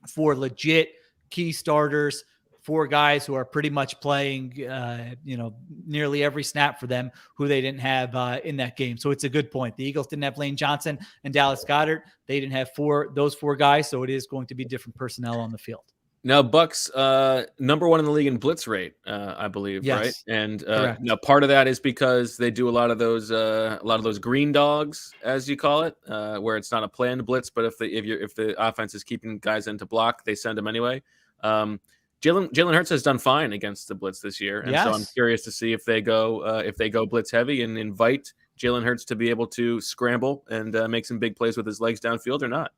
4 legit key starters, 4 guys who are pretty much playing, nearly every snap for them, who they didn't have in that game. So it's a good point. The Eagles didn't have Lane Johnson and Dallas Goedert. They didn't have those 4 guys. So it is going to be different personnel on the field. Now, Bucs, number 1 in the league in blitz rate, I believe, yes. right? And now part of that is because they do a lot of those green dogs, as you call it, where it's not a planned blitz, but if the offense is keeping guys in to block, they send them anyway. Jalen Hurts has done fine against the blitz this year, and so I'm curious to see if they go blitz heavy and invite Jalen Hurts to be able to scramble and make some big plays with his legs downfield or not.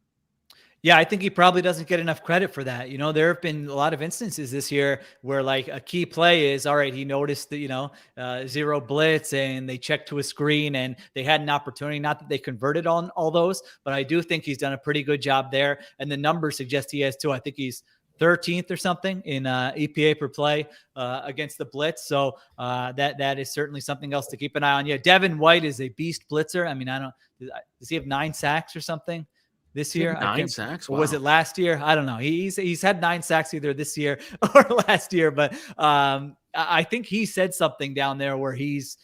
Yeah, I think he probably doesn't get enough credit for that. There have been a lot of instances this year where like a key play is, all right, he noticed that, zero blitz and they checked to a screen and they had an opportunity. Not that they converted on all those, but I do think he's done a pretty good job there. And the numbers suggest he has too. I think he's 13th or something in EPA per play against the blitz. So that is certainly something else to keep an eye on. Yeah, Devin White is a beast blitzer. I mean, does he have 9 sacks or something this year? 9 sacks. Wow. Or was it last year? I don't know. He's had 9 sacks either this year or last year, but I think he said something down there where he's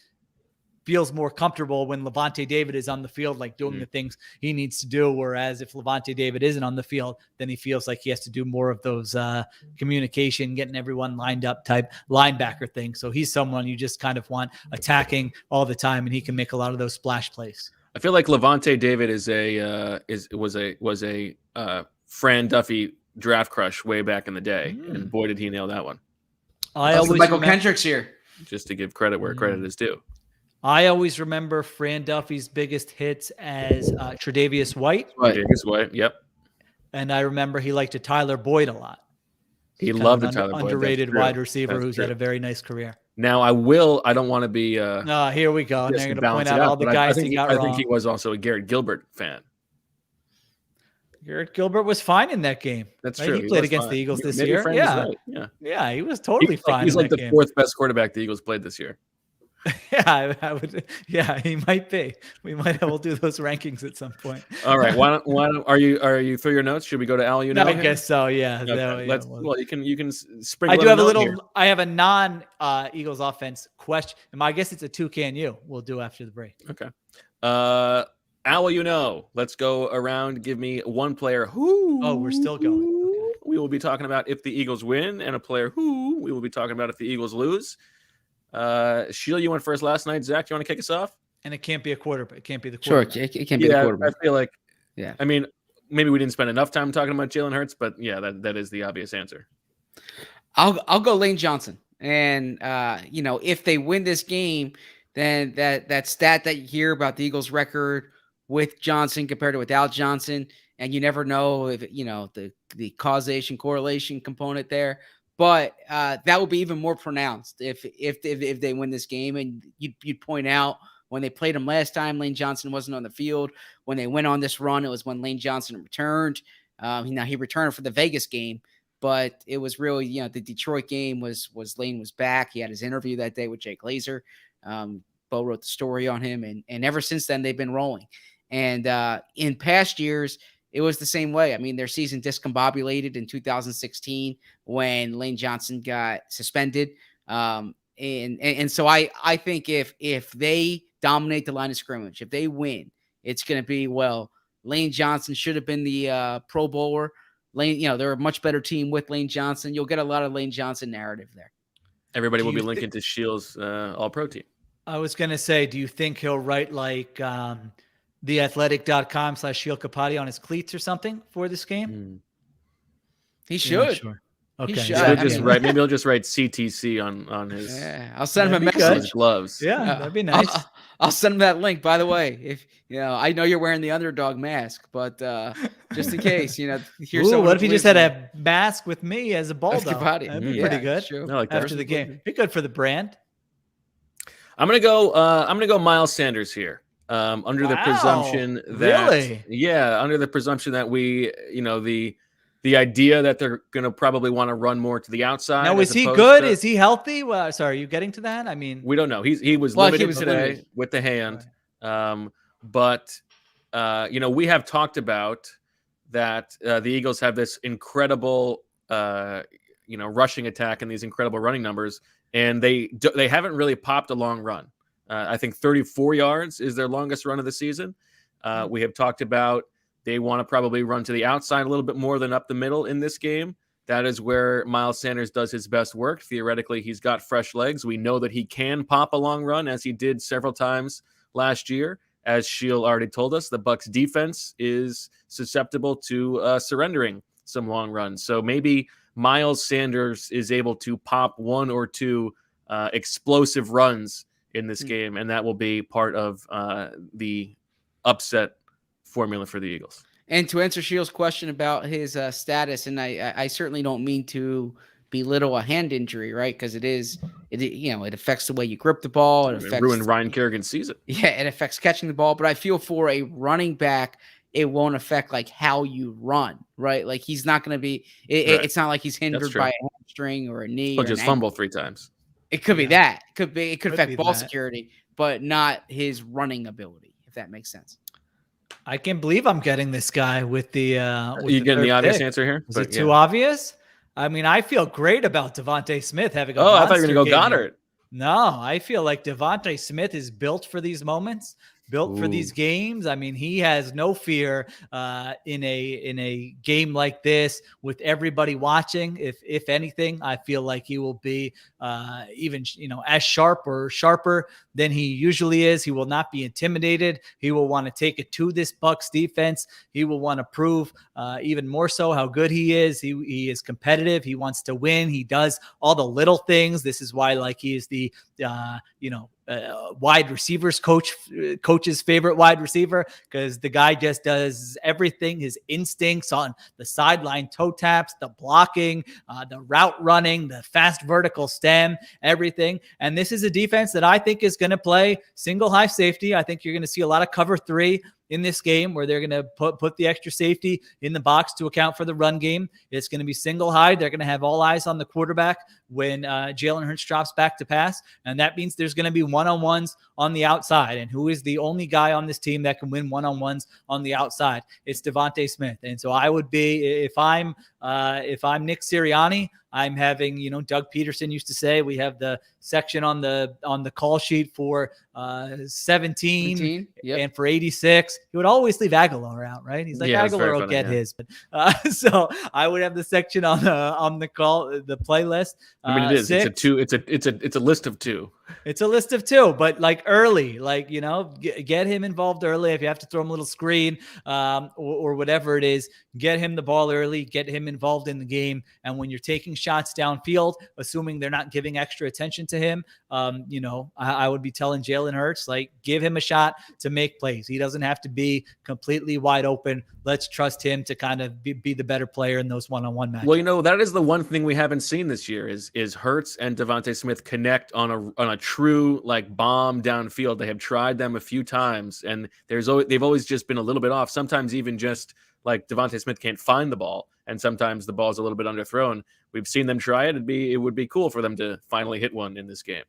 feels more comfortable when Lavonte David is on the field, like doing the things he needs to do. Whereas if Lavonte David isn't on the field, then he feels like he has to do more of those communication, getting everyone lined up type linebacker thing. So he's someone you just kind of want attacking all the time, and he can make a lot of those splash plays. I feel like Lavonte David was a Fran Duffy draft crush way back in the day, and boy did he nail that one. I always Michael Kendricks here. Just to give credit where credit is due. I always remember Fran Duffy's biggest hits as Tre'Davious White. Tre'Davious White, yep. And I remember he liked Tyler Boyd a lot. He loved the Tyler Boyd. Underrated wide receiver who's had a very nice career. Now, I don't want to be... here we go. And they're going to point out all the guys he got wrong. I think he was also a Garrett Gilbert fan. Garrett Gilbert was fine in that game. That's right? true. He played against the Eagles this year. Yeah. Right. Yeah, he was totally fine. He's like the 4th best quarterback the Eagles played this year. Yeah, I would. Yeah, he might be. We'll do those rankings at some point. All right. Why don't are you through your notes? Should we go to Al? I guess so. Yeah. Okay. Well, you can sprinkle. I do have a little. Here. I have a non-Eagles offense question. I guess it's a toucan you. We'll do after the break. Okay. Al, let's go around. Give me one player who. Oh, we're still going. Okay. We will be talking about if the Eagles win, and a player who we will be talking about if the Eagles lose. Sheil, you went first last night. Zach, you want to kick us off? And it can't be a quarterback. It can't be the quarterback. Sure, it can't be the quarterback. I feel like, yeah. I mean, maybe we didn't spend enough time talking about Jalen Hurts, but yeah, that is the obvious answer. I'll go Lane Johnson, and if they win this game, then that stat that you hear about the Eagles' record with Johnson compared to without Johnson, and you never know if the causation correlation component there. But that will be even more pronounced if they win this game. And you'd point out when they played him last time, Lane Johnson wasn't on the field. When they went on this run, it was when Lane Johnson returned. He returned for the Vegas game, but it was really the Detroit game was Lane was back. He had his interview that day with Jay Glazer. Bo wrote the story on him, and ever since then they've been rolling. And in past years, it was the same way. I mean, their season discombobulated in 2016 when Lane Johnson got suspended. And so I think if they dominate the line of scrimmage, if they win, it's going to be, Lane Johnson should have been the Pro Bowler. They're a much better team with Lane Johnson. You'll get a lot of Lane Johnson narrative there. Everybody will be linking to Sheil's All-Pro team. I was going to say, do you think he'll write like theathletic.com/Sheil Kapadia on his cleats or something for this game? He should. Sure. Okay. He should. Maybe he'll just write CTC on his. Yeah, I'll send him a message. His gloves. Yeah, that'd be nice. I'll send him that link. By the way, if I know you're wearing the underdog mask, but just in case, here's what if he just had a mask with me as a bulldog? That'd be pretty good. True. I like that. After the game, be good for the brand. I'm gonna go Miles Sanders here. Under the presumption that under the presumption that we, the idea that they're going to probably want to run more to the outside. Now, is he good? Is he healthy? Well, sorry, are you getting to that? I mean, we don't know. He was limited today with the hand. But we have talked about that the Eagles have this incredible, rushing attack and these incredible running numbers, and they haven't really popped a long run. I think 34 yards is their longest run of the season. We have talked about they want to probably run to the outside a little bit more than up the middle in this game. That is where Miles Sanders does his best work. Theoretically, he's got fresh legs. We know that he can pop a long run, as he did several times last year. As Sheil already told us, the Bucs defense is susceptible to surrendering some long runs. So maybe Miles Sanders is able to pop one or two explosive runs in this game, and that will be part of the upset formula for the Eagles. And to answer Sheil's question about his status, and I certainly don't mean to belittle a hand injury, right? Because it affects the way you grip the ball. It affects ruined Ryan Kerrigan's season. Yeah, it affects catching the ball. But I feel for a running back, it won't affect like how you run, right? Like he's not going to be. It's not like he's hindered by a hamstring or a knee. He'll or just fumble 3 times. It could be that. It could affect ball that. security, but not his running ability, if that makes sense. I can't believe I'm getting this guy with the. You getting the obvious pick. answer here? Is it too obvious? I mean, I feel great about Devonta Smith having a I thought you were going to go monster game Goddard. No, I feel like Devonta Smith is built for these moments, built for these games. I mean, he has no fear in a game like this with everybody watching. If anything, I feel like he will be even as sharper than he usually is. He will not be intimidated. He will want to take it to this Bucs defense. He will want to prove even more so how good he is. He is competitive. He wants to win. He does all the little things. This is why he is the wide receivers coach's favorite wide receiver, because the guy just does everything. His instincts on the sideline, toe taps, the blocking, the route running, the fast vertical stem, everything. And this is a defense that I think is going to play single high safety. I think you're going to see a lot of cover 3 in this game, where they're going to put the extra safety in the box to account for the run game. It's going to be single high. They're going to have all eyes on the quarterback when Jalen Hurts drops back to pass. And that means there's going to be one-on-ones on the outside. And who is the only guy on this team that can win one-on-ones on the outside? It's Devonta Smith. And so I would be, if I'm Nick Sirianni, I'm having, Doug Peterson used to say, we have the section on the call sheet for 17 yep. and for 86. He would always leave Aguilar out, right? He's like, Aguilar will get his. But so I would have the section on the call, the playlist. I mean, it is. 6. It's a list of 2. It's a list of 2, but early, get him involved early. If you have to throw him a little screen or whatever it is, get him the ball early, get him involved in the game. And when you're taking shots downfield, assuming they're not giving extra attention to him, I would be telling Jalen Hurts, give him a shot to make plays. He doesn't have to be completely wide open. Let's trust him to kind of be the better player in those one-on-one matches. Well, that is the one thing we haven't seen this year is Hurts and Devonta Smith connect on a true bomb downfield. They have tried them a few times, and they've always just been a little bit off. Sometimes even just Devonta Smith can't find the ball, and sometimes the ball's a little bit underthrown. We've seen them try it. It would be cool for them to finally hit one in this game.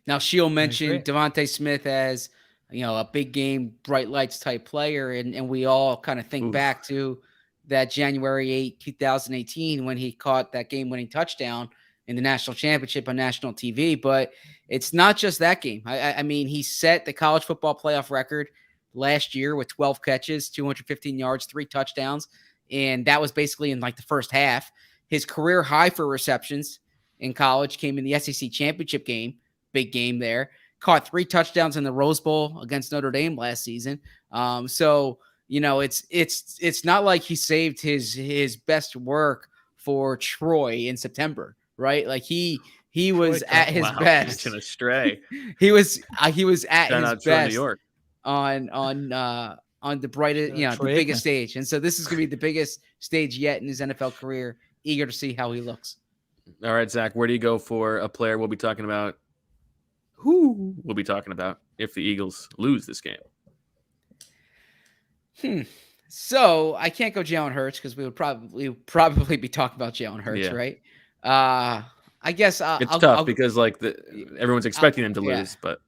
Now, Sheil mentioned Devonta Smith as a big game, bright lights type player, and we all kind of think back to that January 8, 2018, when he caught that game-winning touchdown in the national championship on national TV. But it's not just that game. I mean, he set the college football playoff record last year with 12 catches, 215 yards, 3 touchdowns, and that was basically in the first half. His career high for receptions in college came in the SEC championship game, big game there. Caught 3 touchdowns in the Rose Bowl against Notre Dame last season. So it's not like he saved his best work for Troy in September, right? He was at his best. He's astray. he was at his best New York. on the brightest, the biggest stage. And so this is going to be the biggest stage yet in his NFL career. Eager to see how he looks. All right, Zach, where do you go for a player we'll be talking about? Who we'll be talking about if the Eagles lose this game? So I can't go Jalen Hurts because we would probably be talking about Jalen Hurts, right? I guess it's tough because everyone's expecting them to lose, but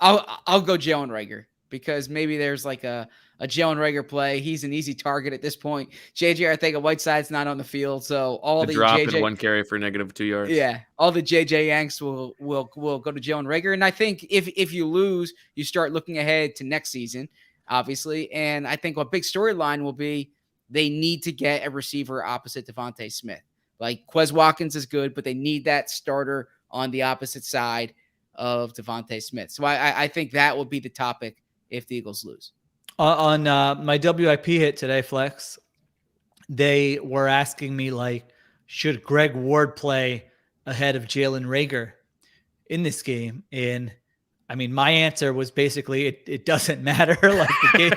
I'll go Jalen Reagor because maybe there's a Jalen Reagor play. He's an easy target at this point. JJ Arcega-Whiteside's not on the field, so all the drop JJ, in 1 carry for -2 yards. Yeah, all the JJ Yanks will go to Jalen Reagor, and I think if you lose, you start looking ahead to next season, obviously. And I think a big storyline will be they need to get a receiver opposite Devonta Smith. Quez Watkins is good, but they need that starter on the opposite side of Devonta Smith. So I think that will be the topic if the Eagles lose. On my WIP hit today, Flex, they were asking me, should Greg Ward play ahead of Jalen Reagor in this game? And I mean, my answer was basically it doesn't matter. Like the game,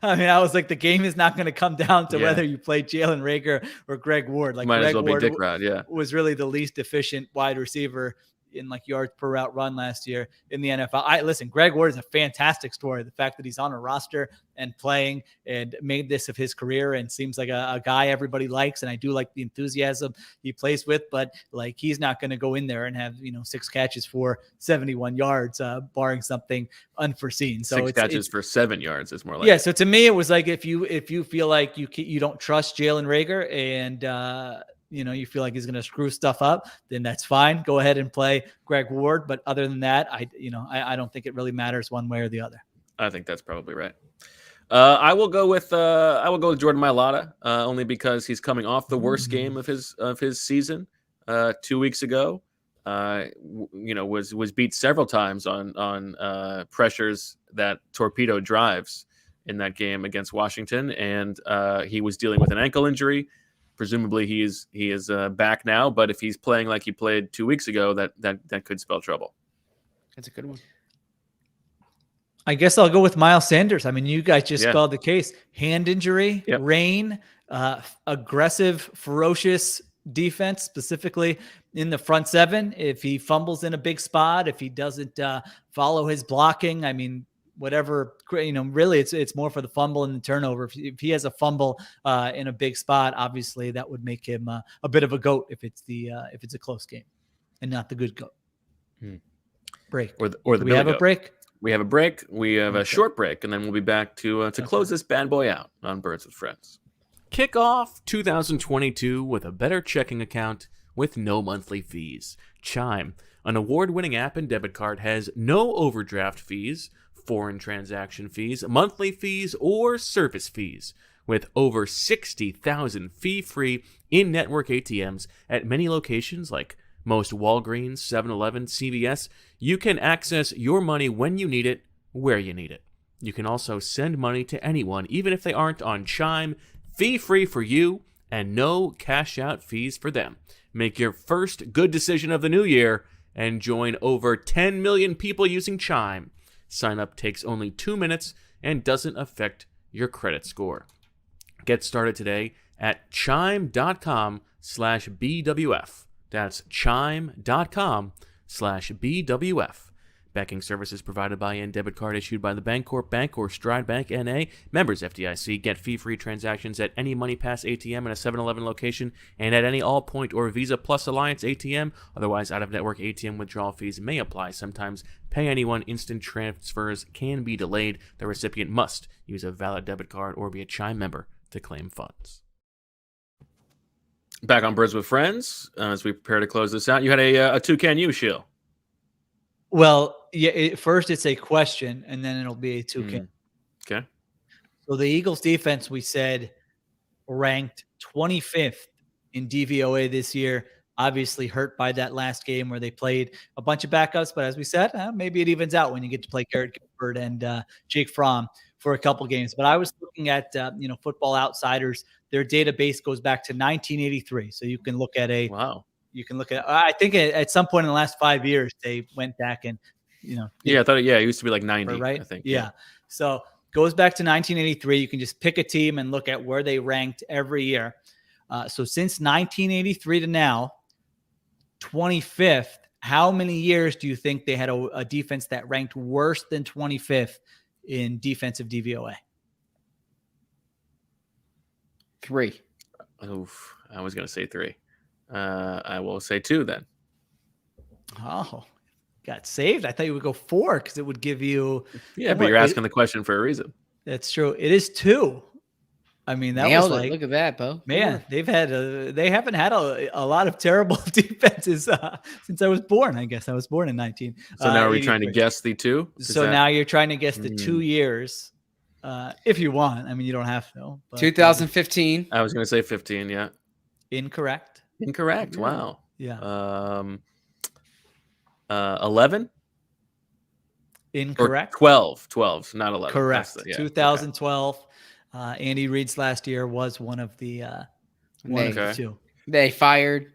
I mean, I was like, the game is not going to come down to whether you play Jalen Reagor or Greg Ward. Like Might Greg as well Ward be Dick Rod, was really the least efficient wide receiver in like yards per route run last year in the NFL. Listen, Greg Ward is a fantastic story. The fact that he's on a roster and playing and made this of his career and seems like a guy everybody likes. And I do like the enthusiasm he plays with, but like, he's not going to go in there and have, 6 catches for 71 yards, barring something unforeseen. So 6 catches for 7 yards is more like, yeah. So to me, it was like, if you feel like you don't trust Jalen Reagor and, you feel like he's going to screw stuff up, then that's fine. Go ahead and play Greg Ward. But other than that, I don't think it really matters one way or the other. I think that's probably right. I will go with Jordan Mailata, only because he's coming off the worst game of his season 2 weeks ago. Was beat several times on pressures that torpedo drives in that game against Washington, and he was dealing with an ankle injury. Presumably he is back now, but if he's playing like he played 2 weeks ago, that could spell trouble. That's a good one. I guess I'll go with Miles Sanders. I mean, you guys just spelled the case. Hand injury, rain, aggressive, ferocious defense, specifically in the front seven. If he fumbles in a big spot, if he doesn't follow his blocking, I mean, whatever, really it's more for the fumble and the turnover. If he has a fumble in a big spot, obviously that would make him a bit of a GOAT if it's a close game and not the good GOAT. Break. Or the we have a break. We have a break. We have a short break, and then we'll be back to close this bad boy out on Birds with Friends. Kick off 2022 with a better checking account with no monthly fees. Chime, an award-winning app and debit card, has no overdraft fees, foreign transaction fees, monthly fees, or service fees. With over 60,000 fee-free in-network ATMs at many locations like most Walgreens, 7-Eleven, CVS, you can access your money when you need it, where you need it. You can also send money to anyone, even if they aren't on Chime, fee-free for you, and no cash-out fees for them. Make your first good decision of the new year and join over 10 million people using Chime. Sign up takes only 2 minutes and doesn't affect your credit score. Get started today at chime.com/BWF. That's chime.com/BWF. Banking services provided by and debit card issued by the Bancorp Bank or Stride Bank N.A. Members FDIC. Get fee-free transactions at any MoneyPass ATM in a 7-Eleven location and at any Allpoint or Visa Plus Alliance ATM. Otherwise, out-of-network ATM withdrawal fees may apply. Sometimes pay anyone. Instant transfers can be delayed. The recipient must use a valid debit card or be a Chime member to claim funds. Back on Birds with Friends, as we prepare to close this out. You had a toucan you, Sheil. Well, yeah. First, it's a question, and then it'll be a toucan. Okay. So the Eagles defense, we said, ranked 25th in DVOA this year. Obviously hurt by that last game where they played a bunch of backups. But as we said, maybe it evens out when you get to play Garrett Gilbert and Jake Fromm for a couple games. But I was looking at, Football Outsiders. Their database goes back to 1983. So you can look at you can look at, I think at some point in the last 5 years, they went back and, I thought it used to be like 90, right? I think. Yeah. So goes back to 1983. You can just pick a team and look at where they ranked every year. So since 1983 to now, 25th, how many years do you think they had a defense that ranked worse than 25th in defensive DVOA? 3. Oof, I was going to say 3. I will say 2 then. Oh, got saved. I thought you would go 4 because it would give you. Yeah, but you're asking the question for a reason. That's true. It is 2. I mean, that Nailed was it. like, Look at that, Bo. Man, they haven't had a lot of terrible defenses since I was born. I guess I was born in 19. So now are we trying to guess the 2? Now you're trying to guess the 2 years, if you want. I mean, you don't have to. But, 2015. I was going to say 15. Yeah. Incorrect. Wow. Yeah. 11. Incorrect. Or 12, not 11. Correct. 2012. Okay. Andy Reid's last year was one of the 2. They fired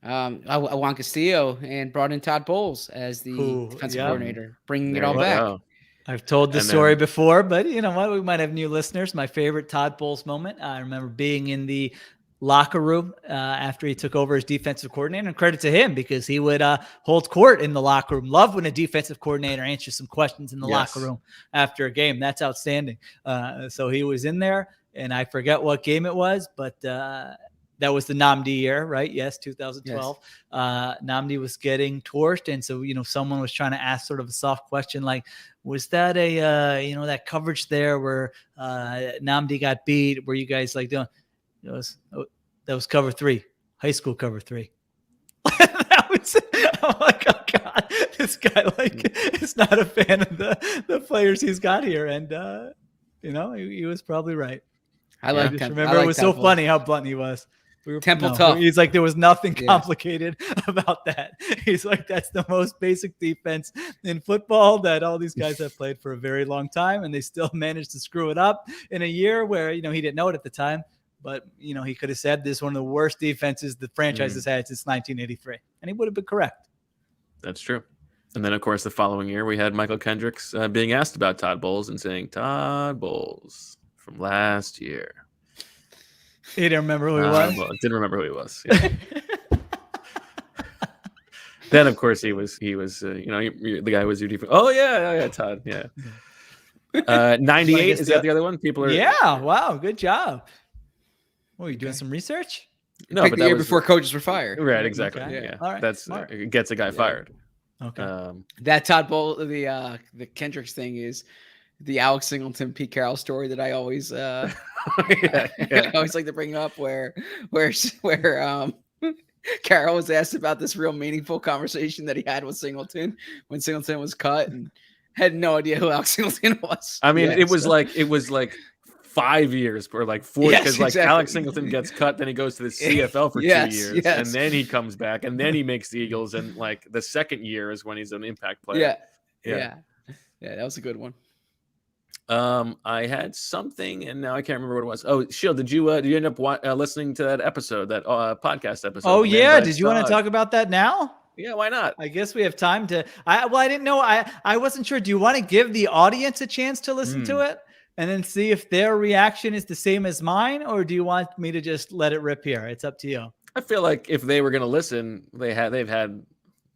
Juan Castillo and brought in Todd Bowles as the defensive coordinator, bringing it all back. I've told the story before, but you know what? We might have new listeners. My favorite Todd Bowles moment. I remember being in the locker room after he took over as defensive coordinator, and credit to him because he would hold court in the locker room. Love when a defensive coordinator answers some questions in the locker room after a game. That's outstanding. So he was in there, and I forget what game it was, but that was the Nnamdi year, right? Yes, 2012. Yes. Nnamdi was getting torched, and so someone was trying to ask sort of a soft question like, was that a that coverage there where Nnamdi got beat? Were you guys like doing? That was cover 3, high school cover 3. I'm like, oh God, this guy is not a fan of the players he's got here, and he was probably right. I just remember it was so funny how blunt he was. Tough. He's like, there was nothing complicated about that. He's like, that's the most basic defense in football that all these guys have played for a very long time, and they still managed to screw it up in a year where he didn't know it at the time. But, he could have said this is one of the worst defenses the franchise has had since 1983. And he would have been correct. That's true. And then, of course, the following year, we had Michael Kendricks being asked about Todd Bowles and saying, Todd Bowles from last year. He didn't remember who he was? Well, didn't remember who he was. Yeah. Then, of course, he was the guy who was your defense. Oh, yeah, Todd. Yeah. 98, is that the other one? People are. Yeah. Wow. Good job. Oh, you doing some research? No, but the year before coaches were fired. Right, exactly. Okay. Yeah, all right. That's it gets a guy fired. Okay. That Todd Bowles, the Kendricks thing is the Alex Singleton, Pete Carroll story that I always, I always like to bring up, where Carroll was asked about this real meaningful conversation that he had with Singleton when Singleton was cut and had no idea who Alex Singleton was. I mean, it was like 5 years or like 4 because exactly. Alex Singleton gets cut, then he goes to the CFL for 2 years, and then he comes back, and then he makes the Eagles, and like the second year is when he's an impact player. Yeah, that was a good one. I had something, and now I can't remember what it was. Oh, Sheil, did you end up listening to that episode, that podcast episode? Oh yeah, did you want to talk about that now? Yeah, why not? I guess we have time to. I didn't know. I wasn't sure. Do you want to give the audience a chance to listen to it? And then see if their reaction is the same as mine, or do you want me to just let it rip here? It's up to you. I feel like if they were going to listen, they've had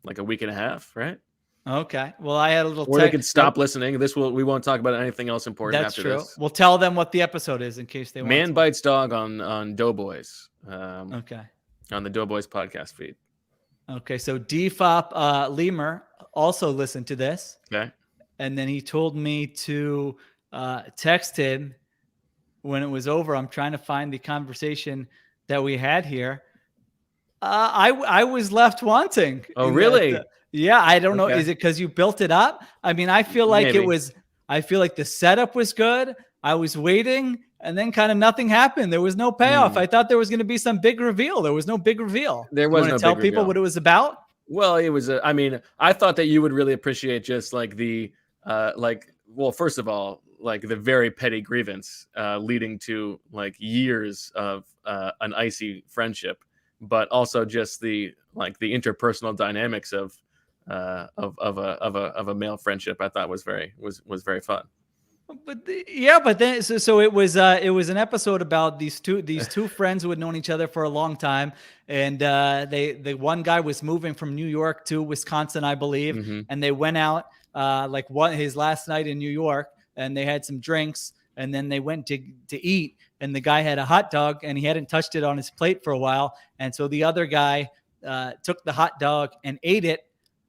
like a week and a half, right? Okay. Well, I had a little. Or they could stop listening. We won't talk about anything else important. That's after true. This. We'll tell them what the episode is in case they want. Man Bites Dog on Doughboys. Okay. On the Doughboys podcast feed. Okay, so DFOP Lemur also listened to this. Okay. And then he told me to text him when it was over. I'm trying to find the conversation that we had here. I was left wanting. Oh, really? Yeah, I don't know. Is it because you built it up? I mean, I feel like I feel like the setup was good. I was waiting, and then kind of nothing happened. There was no payoff. I thought there was going to be some big reveal. There was no big reveal. There was no big tell people reveal. What it was about? Well, it was. I thought that you would really appreciate just like the well, first of all, like the very petty grievance leading to like years of an icy friendship, but also just the interpersonal dynamics of a male friendship. I thought was very fun. But then so it was an episode about these two friends who had known each other for a long time, and the one guy was moving from New York to Wisconsin, I believe, and they went out his last night in New York, and they had some drinks, and then they went to eat, and the guy had a hot dog, and he hadn't touched it on his plate for a while, and so the other guy took the hot dog and ate it,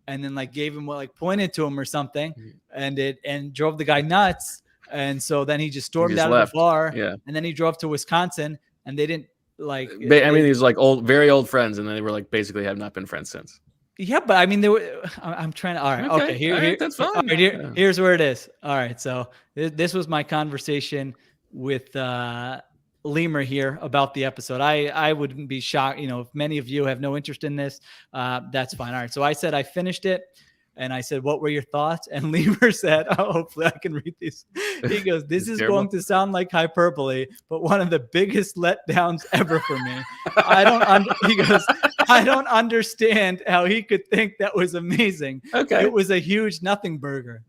and then gave him pointed to him or something, and drove the guy nuts. And so then he just stormed out of the bar, and then he drove to Wisconsin, and they didn't these very old friends, and then they were basically have not been friends since. Yeah, but I mean, they were. I'm trying to. All right, okay. Here, that's fine. All right, here's where it is. All right, so this was my conversation with Lemur here about the episode. I wouldn't be shocked, if many of you have no interest in this. That's fine. All right, so I said I finished it. And I said, what were your thoughts? And Lemur said, hopefully I can read these. He goes, this is going to sound like hyperbole, but one of the biggest letdowns ever for me. He goes, I don't understand how he could think that was amazing. Okay. It was a huge nothing burger.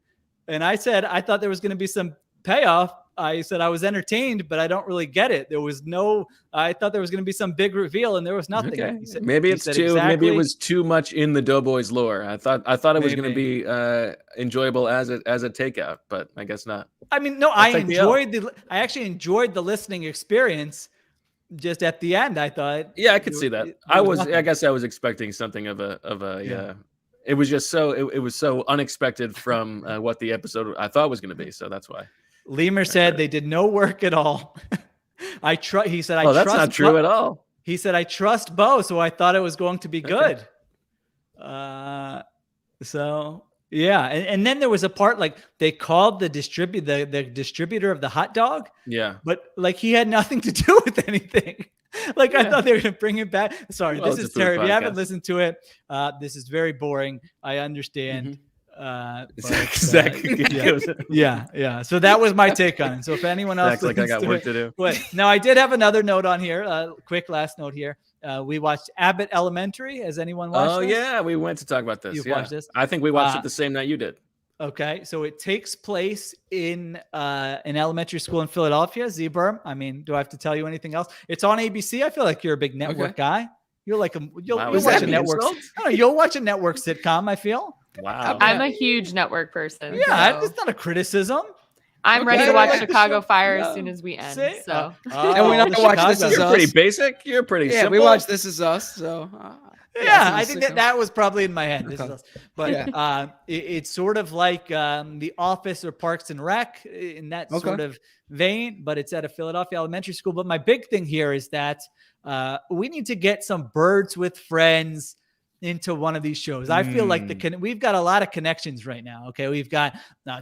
And I said, I thought there was going to be some payoff. I said I was entertained, but I don't really get it. I thought there was going to be some big reveal, and there was nothing. Okay. He said, Maybe he it's said too. Maybe it exactly- was too much in the Doughboys lore. I thought it was going to Maybe. be enjoyable as a takeout, but I guess not. I mean, no, I'll take the L. I actually enjoyed the listening experience. Just at the end, I thought. Yeah, I could see that. nothing. I guess I was expecting something of a. It was just so. It was so unexpected from what the episode I thought was going to be. So that's why. Lemur said they did no work at all. He said, I Oh, trust that's not true at all. He said, I trust Bo, so I thought it was going to be good. So yeah. And then there was a part like they called the distributor of the hot dog. Yeah. But like he had nothing to do with anything. Like I thought they were going to bring it back. Sorry, Well, this it's is a food terrible. If you haven't podcast. listened to it, this is very boring. I understand. But, Exactly. yeah. So that was my take on it. So if anyone else Acts like I got work to do. But now I did have another note on here. Quick last note here. We watched Abbott Elementary. Has anyone watched Oh this? yeah, we went to talk about this. You've yeah. watched this? I think we watched it the same night you did. Okay, so it takes place in an elementary school in Philadelphia, Z-Berm. I mean, do I have to tell you anything else? It's on ABC. I feel like you're a big network guy. You're like you'll Is watch that a an network. insult? No, you'll watch a network sitcom. I feel. Wow. I'm a huge network person. Yeah, so it's not a criticism. I'm ready Okay. to watch Yeah. Chicago Fire Yeah. as soon as we end. See? So And we don't watch This Is You're Us. pretty basic. You're pretty Yeah, simple. we watched This Is Us. So Yeah, it's I a think sitcom. that was probably in my head. This is Okay. us. But it's sort of like The Office or Parks and Rec in that sort of vein, but it's at a Philadelphia elementary school. But my big thing here is that we need to get some Birds with Friends into one of these shows. I feel like we've got a lot of connections right now. Okay, we've got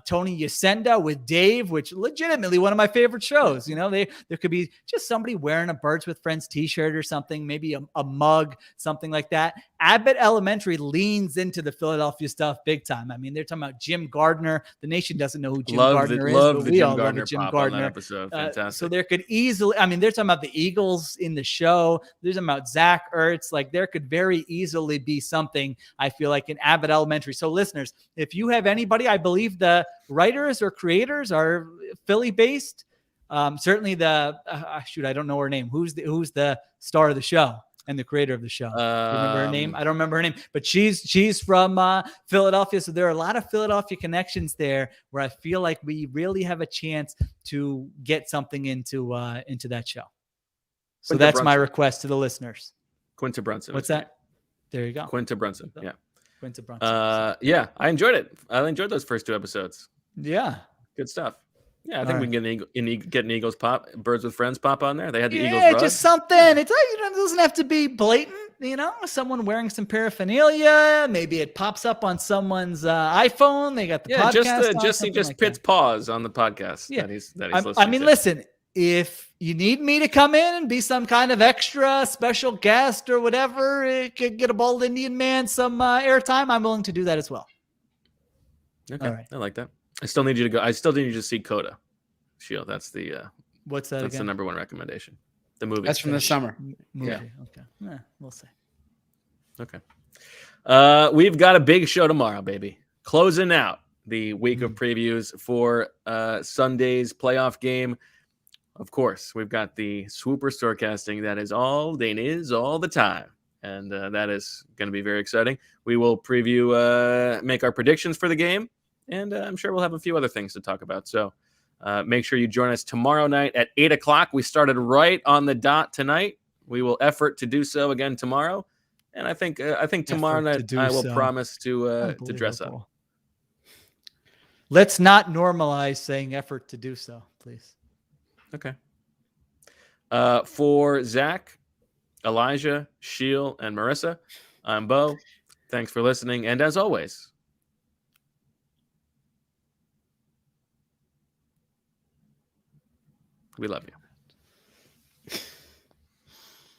Tony Yasenda with Dave, which legitimately one of my favorite shows. You know, there could be just somebody wearing a Birds with Friends t-shirt or something, maybe a mug, something like that. Abbott Elementary leans into the Philadelphia stuff big time. I mean, they're talking about Jim Gardner. The nation doesn't know who Jim Gardner is, but we all love Jim Gardner. On that episode. Fantastic. So there could easily, I mean, they're talking about the Eagles in the show. They're talking about Zach Ertz. Like there could very easily be something, I feel like, in Abbott Elementary. So listeners, if you have anybody, I believe the writers or creators are Philly based. Certainly I don't know her name. Who's the star of the show and the creator of the show? Do you remember her name? I don't remember her name, but she's from Philadelphia. So there are a lot of Philadelphia connections there where I feel like we really have a chance to get something into that show. So Quinta that's my Brunson. request to the listeners. Quinta Brunson. What's that? There you go. Quinta Brunson. Yeah. Quinta Brunson. Yeah, I enjoyed it. I enjoyed those first two episodes. Yeah. Good stuff. Yeah, I think All we can get an Eagles pop, Birds with Friends pop on there. They had the Eagles Yeah, rug. just something. It doesn't have to be blatant. You know, someone wearing some paraphernalia. Maybe it pops up on someone's iPhone. They got the podcast. Just on, something Pitt's pause on the podcast. Yeah. that he's listening. I mean, to. listen. If you need me to come in and be some kind of extra special guest or whatever, it could get a bald Indian man some airtime. I'm willing to do that as well. Okay, All right. I like that. I still need you to go. I still need you to see Coda. Sheil, that's the What's that that's the again? number one recommendation. The movie. That's from the summer. Movie. Yeah. Okay. We'll see. Okay. We've got a big show tomorrow, baby. Closing out the week of previews for Sunday's playoff game. Of course, we've got the Swooper Storecasting. That is all Dane is all the time. And that is going to be very exciting. We will preview, make our predictions for the game. And I'm sure we'll have a few other things to talk about. So make sure you join us tomorrow night at 8 o'clock. We started right on the dot tonight. We will effort to do so again tomorrow. And I think tomorrow night I will promise to dress up. Let's not normalize saying effort to do so, please. Okay. For Zach, Elijah, Sheil, and Marissa, I'm Bo. Thanks for listening. And as always, we love you.